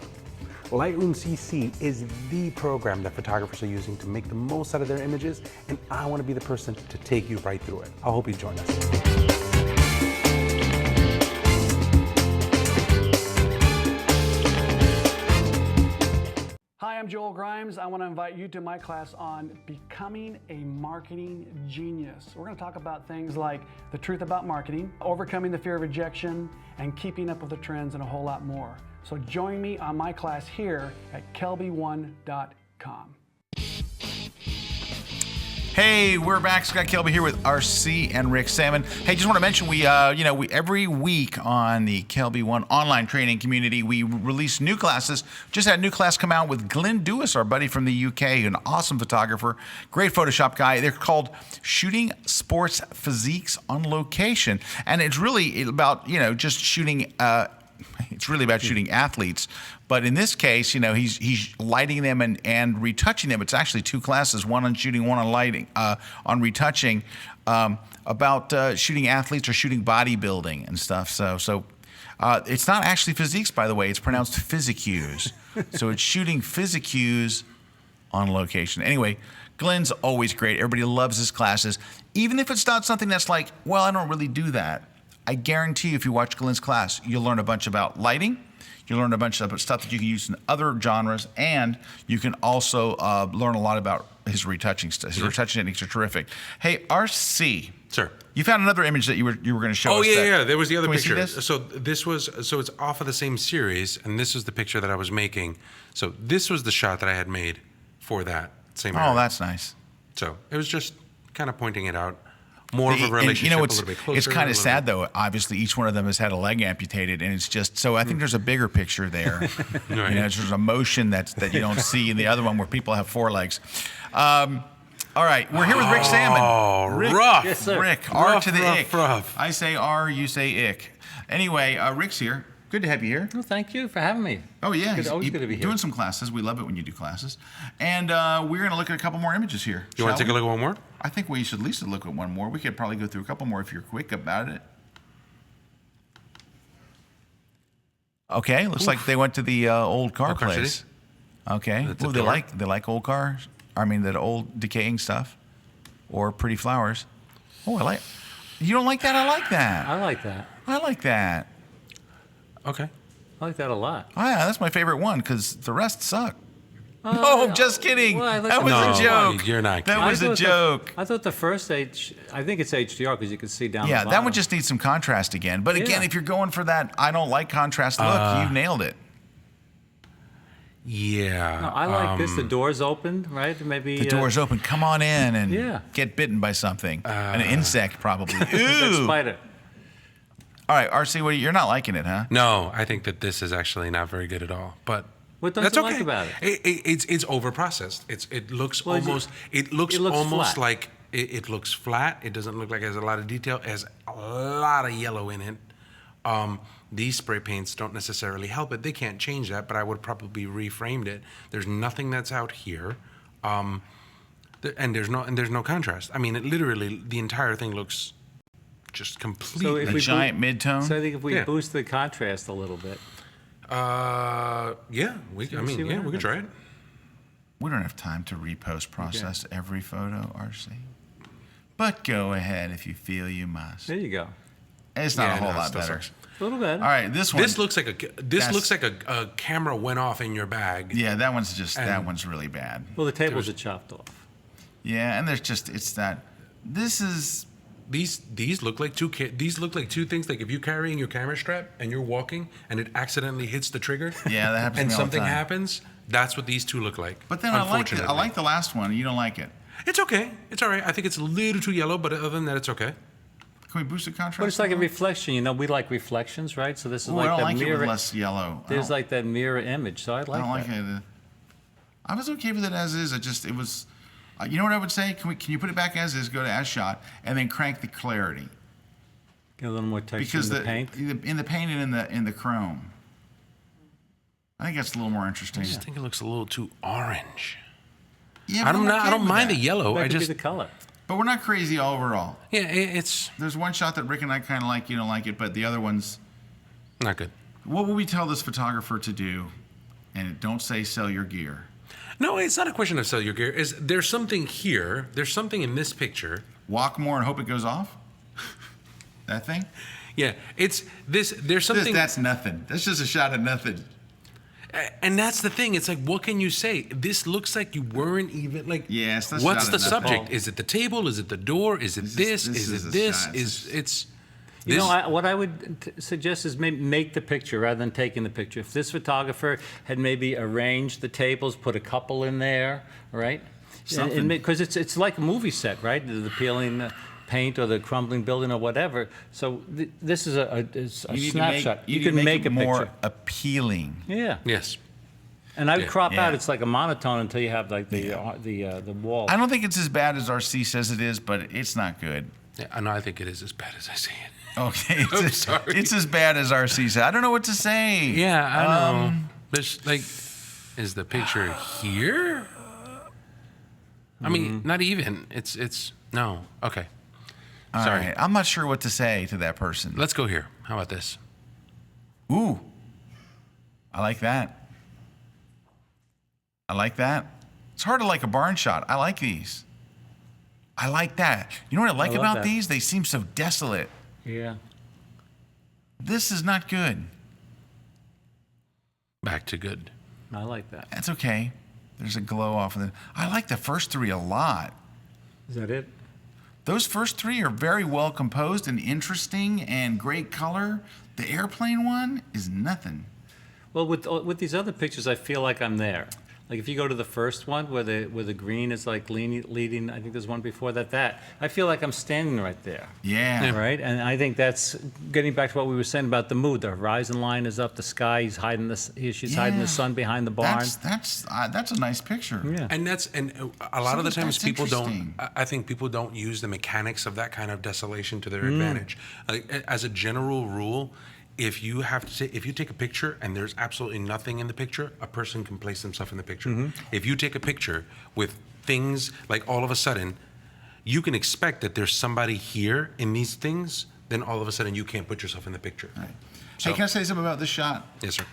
Lightroom CC is the program that photographers are using to make the most out of their images, and I want to be the person to take you right through it. I hope you join us. Hi, I'm Joel Grimes. I want to invite you to my class on becoming a marketing genius. We're going to talk about things like the truth about marketing, overcoming the fear of rejection, and keeping up with the trends, and a whole lot more. So join me on my class here at kelby1.com. Hey, we're back. Scott Kelby here with RC and Rick Sammon. Hey, just want to mention we every week on the Kelby One online training community, we release new classes. Just had a new class come out with Glenn Dewis, our buddy from the UK, an awesome photographer, great Photoshop guy. They're called Shooting Sports Physiques on Location, and it's really about just shooting. It's really about shooting athletes, but in this case, he's lighting them and retouching them. It's actually two classes: one on shooting, one on lighting, on retouching, about shooting athletes or shooting bodybuilding and stuff. So it's not actually physiques, by the way. It's pronounced physicuse. So it's shooting physicuse on location. Anyway, Glenn's always great. Everybody loves his classes, even if it's not something that's like, well, I don't really do that. I guarantee you, if you watch Glenn's class, you'll learn a bunch about lighting. You'll learn a bunch of stuff that you can use in other genres, and you can also learn a lot about his retouching stuff. His retouching techniques are terrific. Hey, RC. Sir. You found another image that you were going to show us. Oh, yeah. There was the other Can we picture. see this? So it's off of the same series, and this was the picture that I was making. So this was the shot that I had made for that same area. Oh, that's nice. So it was just kind of pointing it out. More of a relationship, a little bit closer. It's kind of sad, though. Obviously, each one of them has had a leg amputated, and it's just so. I think there's a bigger picture there. Right. There's a motion that you don't see in the other one where people have four legs. All right, we're here with Rick Sammon. Oh, Rick, rough. Yes, sir. Rick, R to the ick. Rough. I say R, you say ick. Anyway, Rick's here. Good to have you here. Well, thank you for having me. Oh, yeah. Always good to be here. Doing some classes. We love it when you do classes. And we're going to look at a couple more images here. You want to take a look at one more? I think we should at least look at one more. We could probably go through a couple more if you're quick about it. Okay, looks like they went to the old car Car place. City? Okay. That's a Well, they door. like old cars. I mean, that old decaying stuff, or pretty flowers. Oh, I like. You don't like that? I like that. I like that. I like that. Okay. I like that a lot. Oh, yeah, that's my favorite one because the rest suck. No, just kidding. well, I like That was No, a joke. you're not That kidding. was a joke. I thought the first I think it's HDR because you can see down the Yeah, bottom. that one just needs some contrast again. But again, Yeah. if you're going for that, I don't like contrast look, you nailed it. Yeah. No, I like this. The door's open, right? Maybe The door's open. Come on in and Yeah. get bitten by something. An insect, probably. that Ooh. spider. All right, RC, you're not liking it, huh? No, I think that this is actually not very good at all. But What don't that's you okay. like about it? It's overprocessed. It looks Well, almost. It looks looks almost flat. like it looks flat. It doesn't look like it has a lot of detail. It has a lot of yellow in it. These spray paints don't necessarily help it. They can't change that, but I would probably reframed it. There's nothing that's out here, and there's no contrast. I mean, it literally the entire thing looks just completely. A giant mid-tone? So I think if we Yeah. boost the contrast a little bit. Yeah, we see can what try it. happens. We don't have time to repost process every photo, RC. But go ahead if you feel you must. There you go. It's not Yeah, a whole no, it lot still better. sucks. A little better. All right, this one. This looks like a camera went off in your bag. Yeah, that one's that And- one's really bad. Well, the tables are chopped off. Yeah, and it's that. This is. These look like two things. Like if you're carrying your camera strap and you're walking and it accidentally hits the trigger. Yeah, that happens to and me all the something time. happens. That's what these two look like. But then I unfortunately. like the last one. You don't like it. It's okay. It's all right. I think it's a little too yellow, but other than that, it's okay. Can we boost the contrast? But it's like a little? reflection. You know, we like reflections, right? So this is Oh, like I don't that like it mirror. with less yellow. There's like that mirror image. So I like I don't like that. it. I was okay with it as is. It was. You know what I would say? Can you put it back as is? Go to as shot, and then crank the clarity. Get a little more texture because in the paint. in the paint and in the chrome. I think that's a little more interesting. I just think it looks a little too orange. Yeah, I but I'm don't. I okay don't with mind that. the yellow. That I could just. be the color. But we're not crazy overall. Yeah, it's There's one shot that Rick and I kind of like. You don't like it, but the other ones. not good. What will we tell this photographer to do? And don't say sell your gear. No, it's not a question of sell your gear. There's something here. There's something in this picture. Walk more and hope it goes off. That thing. Yeah, it's this. There's something. That's nothing. That's just a shot of nothing. And that's the thing. It's like, what can you say? This looks like you weren't even like. Yes, that's what's not the enough. subject? Is it the table? Is it the door? Is it this? Is it this? It's. You This, know, what I would suggest is maybe make the picture rather than taking the picture. If this photographer had maybe arranged the tables, put a couple in there, right? Something. Because it's like a movie set, right? The peeling paint or the crumbling building or whatever. So this is a snapshot. You can make a more picture. appealing. Yeah. yes. And I would crop Yeah. out. It's like a monotone until you have like the wall. I don't think it's as bad as RC says it is, but it's not good. Yeah, I know. I think it is as bad as I see it. Okay, I'm sorry. It's as bad as RC said. I don't know what to say. Yeah, I know. There's like, is the picture here? I mean, not even. It's no. Okay. All Sorry. right, I'm not sure what to say to that person. Let's go here. How about this? Ooh, I like that. I like that. It's hard to like a barn shot. I like these. I like that. You know what I like love about that. these? They seem so desolate. Yeah. This is not good. Back to good. I like that. That's okay. There's a glow off of it. I like the first three a lot. Is that it? Those first three are very well composed and interesting and great color. The airplane one is nothing. Well, with these other pictures, I feel like I'm there. Like if you go to the first one where the green is like leading, I think there's one before that. I feel like I'm standing right there. Yeah. Right? And I think that's getting back to what we were saying about the mood. The horizon line is up, the sky, she's hiding the sun behind the barn. That's a nice picture. Yeah. And a lot of the times That's people interesting. don't. I think people don't use the mechanics of that kind of desolation to their advantage. Like, as a general rule, if you take a picture and there's absolutely nothing in the picture, a person can place themselves in the picture. If you take a picture with things like all of a sudden, you can expect that there's somebody here in these things. Then all of a sudden you can't put yourself in the picture. Right. So- Hey, can I say something about this shot? Yes, sir.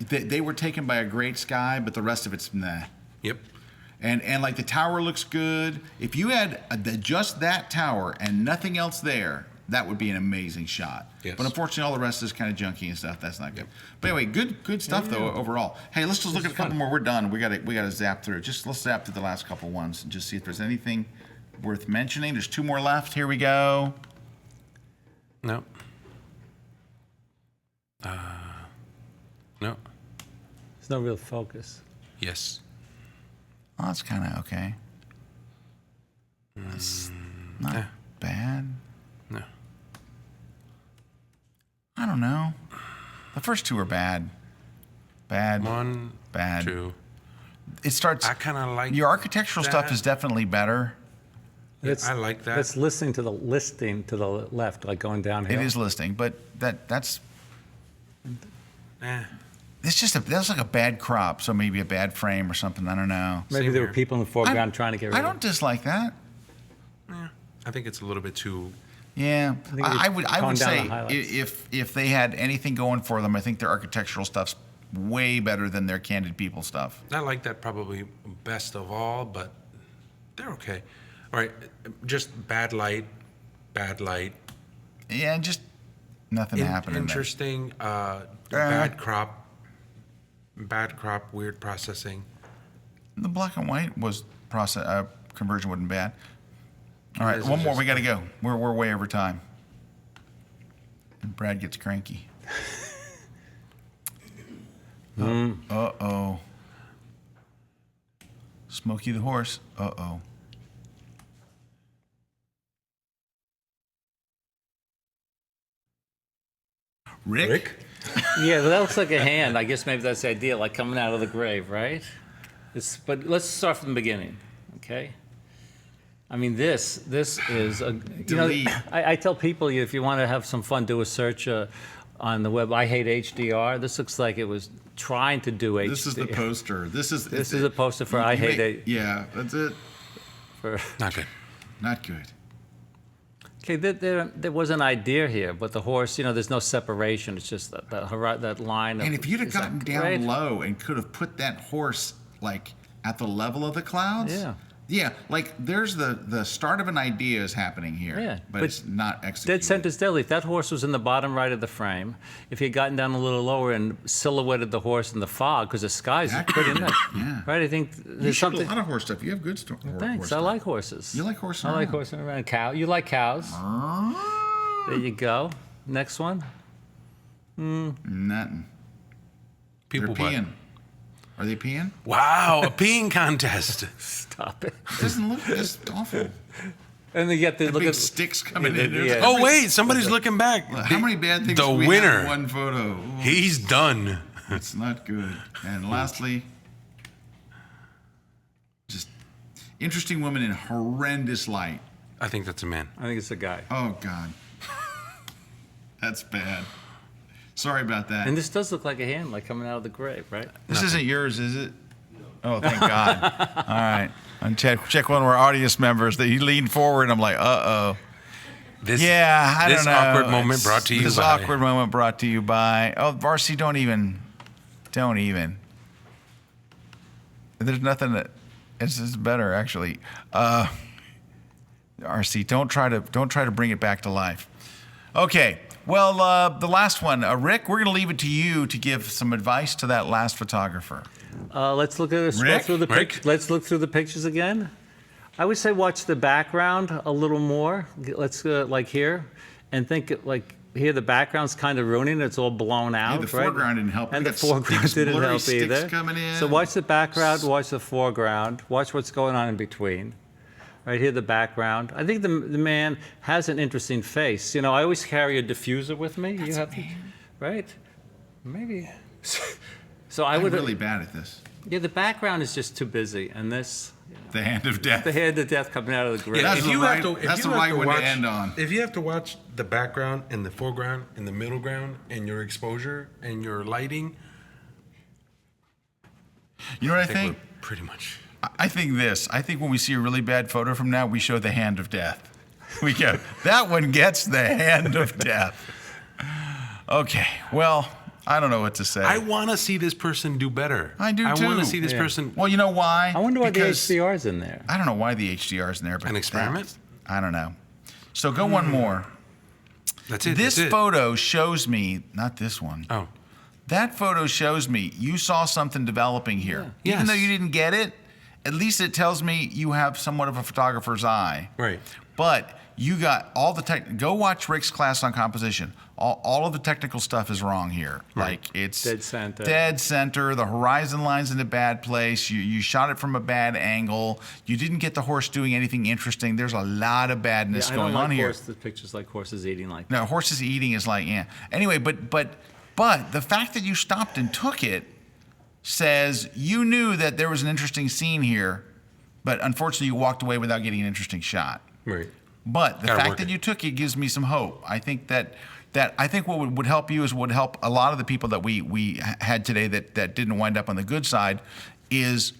They were taken by a great sky, but the rest of it's nah. Yep. And like the tower looks good. If you had just that tower and nothing else there, that would be an amazing shot. Yes. But unfortunately, all the rest is kind of junky and stuff. That's not good. But anyway, good stuff though overall. Hey, let's just look at a couple more. We're done. We got to zap through. Let's zap through the last couple ones and just see if there's anything worth mentioning. There's two more left. Here we go. No. No. There's no real focus. Yes. Oh, that's kind of okay. That's not bad. No. I don't know. The first two are bad. Bad. One. Bad. Two. It starts. I kind of like Your architectural stuff that. is definitely better. I like that. That's listening to the left, like going downhill. It is listing, but that's Eh. that's like a bad crop, so maybe a bad frame or something. I don't know. Maybe Same there were here. people in the foreground trying to get rid I of don't dislike that. I think it's a little bit too. Yeah, think I we would tone down say the highlights. if they had anything going for them, I think their architectural stuff's way better than their candid people stuff. I like that probably best of all, but they're okay. All right, just bad light. Yeah, just nothing happening. Interesting. Bad crop. Weird processing. The black and white was conversion wasn't bad. All right, This one is more. just- We got to go. We're way over time. And Brad gets cranky. Uh-oh. Smokey the horse. Uh-oh. Rick? Yeah, but that looks like a hand. I guess maybe that's the idea, like coming out of the grave, right? But let's start from the beginning, okay? I mean, this is a, you know, Delete. I tell people if you want to have some fun, do a search on the web. I hate HDR. This looks like it was trying to do HDR. This is the poster. This is a poster for I hate it. Yeah, that's it. Not good. Not good. Okay, there was an idea here, but the horse, you know, there's no separation. It's just that line. And if you'd have is that gotten down great? low and could have put that horse like at the level of the clouds. Yeah, like there's the start of an idea is happening here. Yeah, but it's not executed. Dead center's deadly. If that horse was in the bottom right of the frame, if he had gotten down a little lower and silhouetted the horse in the fog, because the skies is pretty nice. Yeah. Right, I think You there's shoot something. a lot of horse stuff. You have good Thanks, I like horses. You like horses I like around. horses around. Cow. You like cows. There you go. Next one. Nothing. People They're peeing. Are they peeing? Wow, a peeing contest. Stop it. It doesn't look this awful. And then you get the look Big at sticks coming in. Yeah. Oh wait, somebody's looking back. How many bad things The do we winner. have in one photo? Ooh, He's done. it's not good. And lastly, just interesting woman in horrendous light. I think that's a man. I think it's a guy. Oh God, that's bad. Sorry about that. And this does look like a hand, like coming out of the grave, right? This isn't yours, is it? Oh, thank God. All right. And check one of our audience members that he leaned forward, and I'm like, uh-oh. This, Yeah, I don't know. This awkward moment brought to you This by. awkward moment brought to you by. Oh, Varsity, don't even. There's nothing that. It's just better actually. RC, don't try to bring it back to life. Okay. Well, the last one, Rick. We're going to leave it to you to give some advice to that last photographer. Let's look at Rick? Let's look through the pictures again. I would say watch the background a little more. Let's like here, and think like here the background's kind of ruining it. It's all blown out. the right? foreground didn't help. And We the got foreground sticks, didn't blurry help sticks either. coming in. So watch the background, watch the foreground, watch what's going on in between. Right here, the background. I think the man has an interesting face. You know, I always carry a diffuser with me. You have, right? Maybe. So I'm would really bad at this. Yeah, the background is just too busy, and this. The hand of death. The hand of death coming out of the grave. That's if the you right- have to, that's the right one to end on. If you have to watch the background and the foreground and the middle ground and your exposure and your lighting, You know what I think think? we're pretty much. I think this. I think when we see a really bad photo from now, we show the hand of death. We go, that one gets the hand of death. Okay, well, I don't know what to say. I want to see this person do better. I do I too. want to see this person. Well, you know why? I wonder why Because- the HDR's in there. I don't know why the HDR's in there. But An experiment? I don't know. So go one more. That's it. This that's it. photo shows me, not this one. Oh, That photo shows me you saw something developing here. Yeah. Even Yes. though you didn't get it, at least it tells me you have somewhat of a photographer's eye. right. But you got all the tech. Go watch Rick's class on composition. All of the technical stuff is wrong here. Like it's Dead center. Dead center. The horizon line's in a bad place. You shot it from a bad angle. You didn't get the horse doing anything interesting. There's a lot of badness I don't going like on here. the pictures like horses eating like. No, horses eating is like, yeah. Anyway, but the fact that you stopped and took it says you knew that there was an interesting scene here, but unfortunately you walked away without getting an interesting shot. Right. But the Gotta fact work that it. you took it gives me some hope. I think that I think what would help you is would help a lot of the people that we had today that didn't wind up on the good side is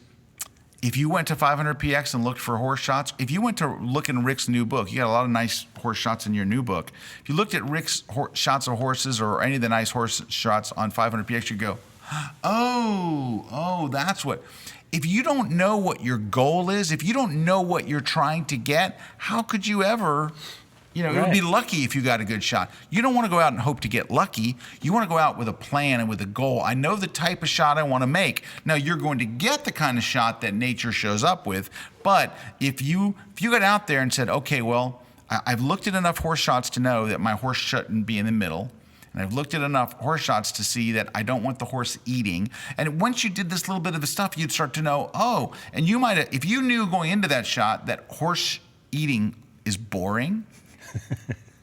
if you went to 500px and looked for horse shots, if you went to look in Rick's new book, you got a lot of nice horse shots in your new book. If you looked at Rick's shots of horses or any of the nice horse shots on 500px, you go, oh, that's what. If you don't know what your goal is, if you don't know what you're trying to get, how could you ever, it would be lucky if you got a good shot. You don't want to go out and hope to get lucky. You want to go out with a plan and with a goal. I know the type of shot I want to make. Now, you're going to get the kind of shot that nature shows up with, but if you got out there and said, okay, well, I've looked at enough horse shots to know that my horse shouldn't be in the middle. And I've looked at enough horse shots to see that I don't want the horse eating. And once you did this little bit of stuff, you'd start to know, and you might have, if you knew going into that shot that horse eating is boring,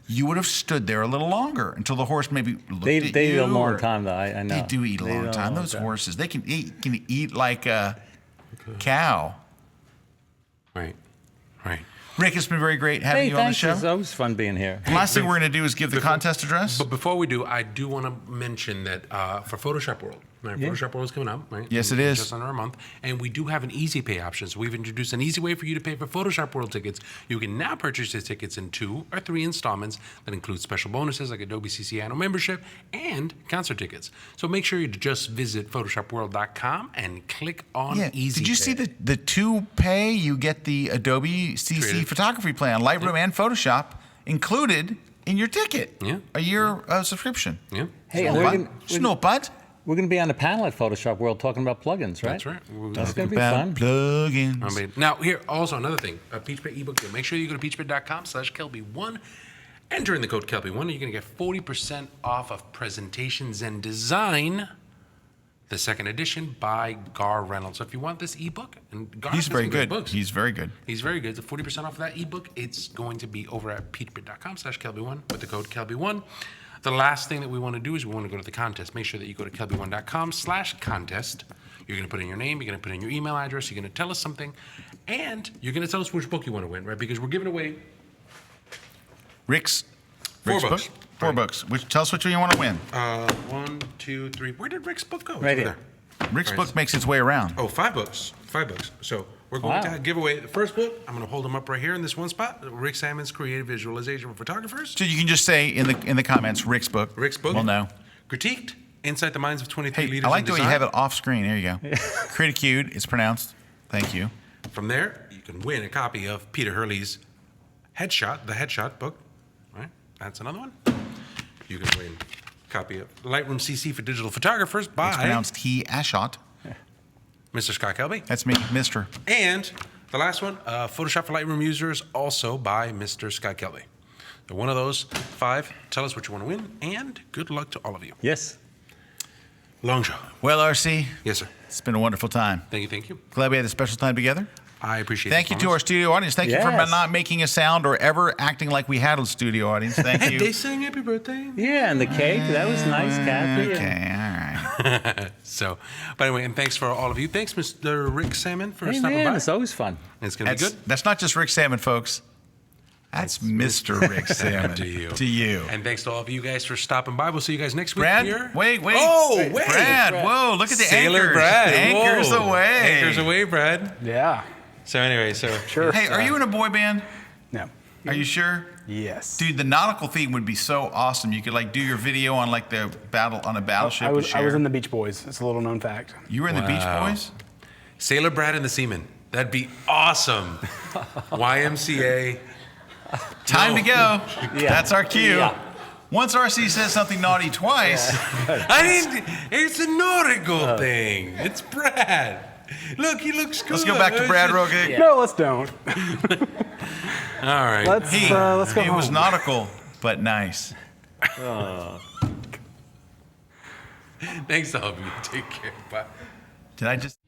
you would have stood there a little longer until the horse maybe looked at you. They eat a long time, though. I know. They do eat a long time. Those horses, they can eat like a cow. Right. Rick, it's been very great having you on the thanks. show. It's always fun being here. Last thing we're going to do is give the contest address. But before we do, I do want to mention that for Photoshop World, right? Yeah. Photoshop World is coming up, right? Yes, it is. Just under a month. And we do have an easy pay option. So we've introduced an easy way for you to pay for Photoshop World tickets. You can now purchase the tickets in 2 or 3 installments that include special bonuses like Adobe CC Annual membership and concert tickets. So make sure you just visit photoshopworld.com and click on easy Did you see the 2 pay? You get the Adobe CC Creative. photography plan, Lightroom and Photoshop included in your ticket. Yeah. A year subscription. Yeah. Hey, It's and no we're bud. gonna- It's no bud. We're going to be on the panel at Photoshop World talking about plugins, right? That's right. That's going to be About fun. plugins. Now, here, also another thing, a PeachPit ebook deal. Make sure you go to peachpit.com/Kelby1. Enter in the code Kelby1, and you're going to get 40% off of Presentations and Design, the second edition by Gar Reynolds. So if you want this ebook, and Gar He's has very some great good. books. He's very good. He's very good. The 40% off of that ebook, it's going to be over at peachpit.com/Kelby1 with the code Kelby1. The last thing that we want to do is we want to go to the contest. Make sure that you go to kelby1.com/contest. You're going to put in your name, you're going to put in your email address, you're going to tell us something, and you're going to tell us which book you want to win, right? Because we're giving away Rick's 4 book. books. 4 books. Tell us which one you want to win. 1, 2, 3. Where did Rick's book go? Right It's over here. there. Rick's Right. book makes its way around. Oh, 5 books. 5 books. So we're going Wow. to give away the first book. I'm going to hold them up right here in this one spot. Rick Sammon's Creative Visualization for Photographers. So you can just say in the comments, Rick's book. Rick's book. We'll know. Critiqued. Inside the minds of 23 Hey, leaders I like in the way you design. have it off screen. There you go. Critiqued. It's pronounced. Thank you. From there, you can win a copy of Peter Hurley's Headshot, the Headshot book. Right? That's another one. You can win a copy of Lightroom CC for Digital Photographers by It's pronounced he Ashot. Mr. Scott Kelby. That's me, Mister. And the last one, Photoshop for Lightroom users, also by Mr. Scott Kelby. So one of those 5. Tell us what you want to win, and good luck to all of you. Yes. Long show. Well, RC, Yes, sir. it's been a wonderful time. Thank you, thank you. Glad we had a special time together. I appreciate Thank the you to our comments. studio audience. Thank you for Yes. not making a sound or ever acting like we had a studio audience. Thank Hey, you. they sang happy birthday. Yeah, and the cake, that was nice, Kathy. Okay, all right. So, but anyway, and thanks for all of you. Thanks, Mr. Rick Sammon, for Hey, stopping man, by. it's always fun. It's going to be That's, good. that's not just Rick Salmon, folks. That's Mr. Rick Salmon. To you. To you. And thanks to all of you guys for stopping by. We'll see you guys next week Brad, here. wait. Oh, wait. Brad, whoa, look at the Sailor anchors. Brad. Anchors Whoa. away. Anchors away, Brad. Yeah. So anyway, so Sure. Hey, are you in a boy band? No. Are you sure? Yes. Dude, the nautical theme would be so awesome. You could like do your video on like the battle on a battleship. I with was Cher. in the Beach Boys. It's a little known fact. You were in the Beach Wow. Boys? Sailor Brad and the Seaman. That'd be awesome. YMCA. Time to go. That's our cue. Yeah. Once RC says something naughty twice, I didn't. It's a nautical thing. It's Brad. Look, he looks good. let's go back to Brad real quick. No, let's don't. All right. Let's go It home. was nautical, but nice. Thanks to all of you. Take care. Bye. Did I just?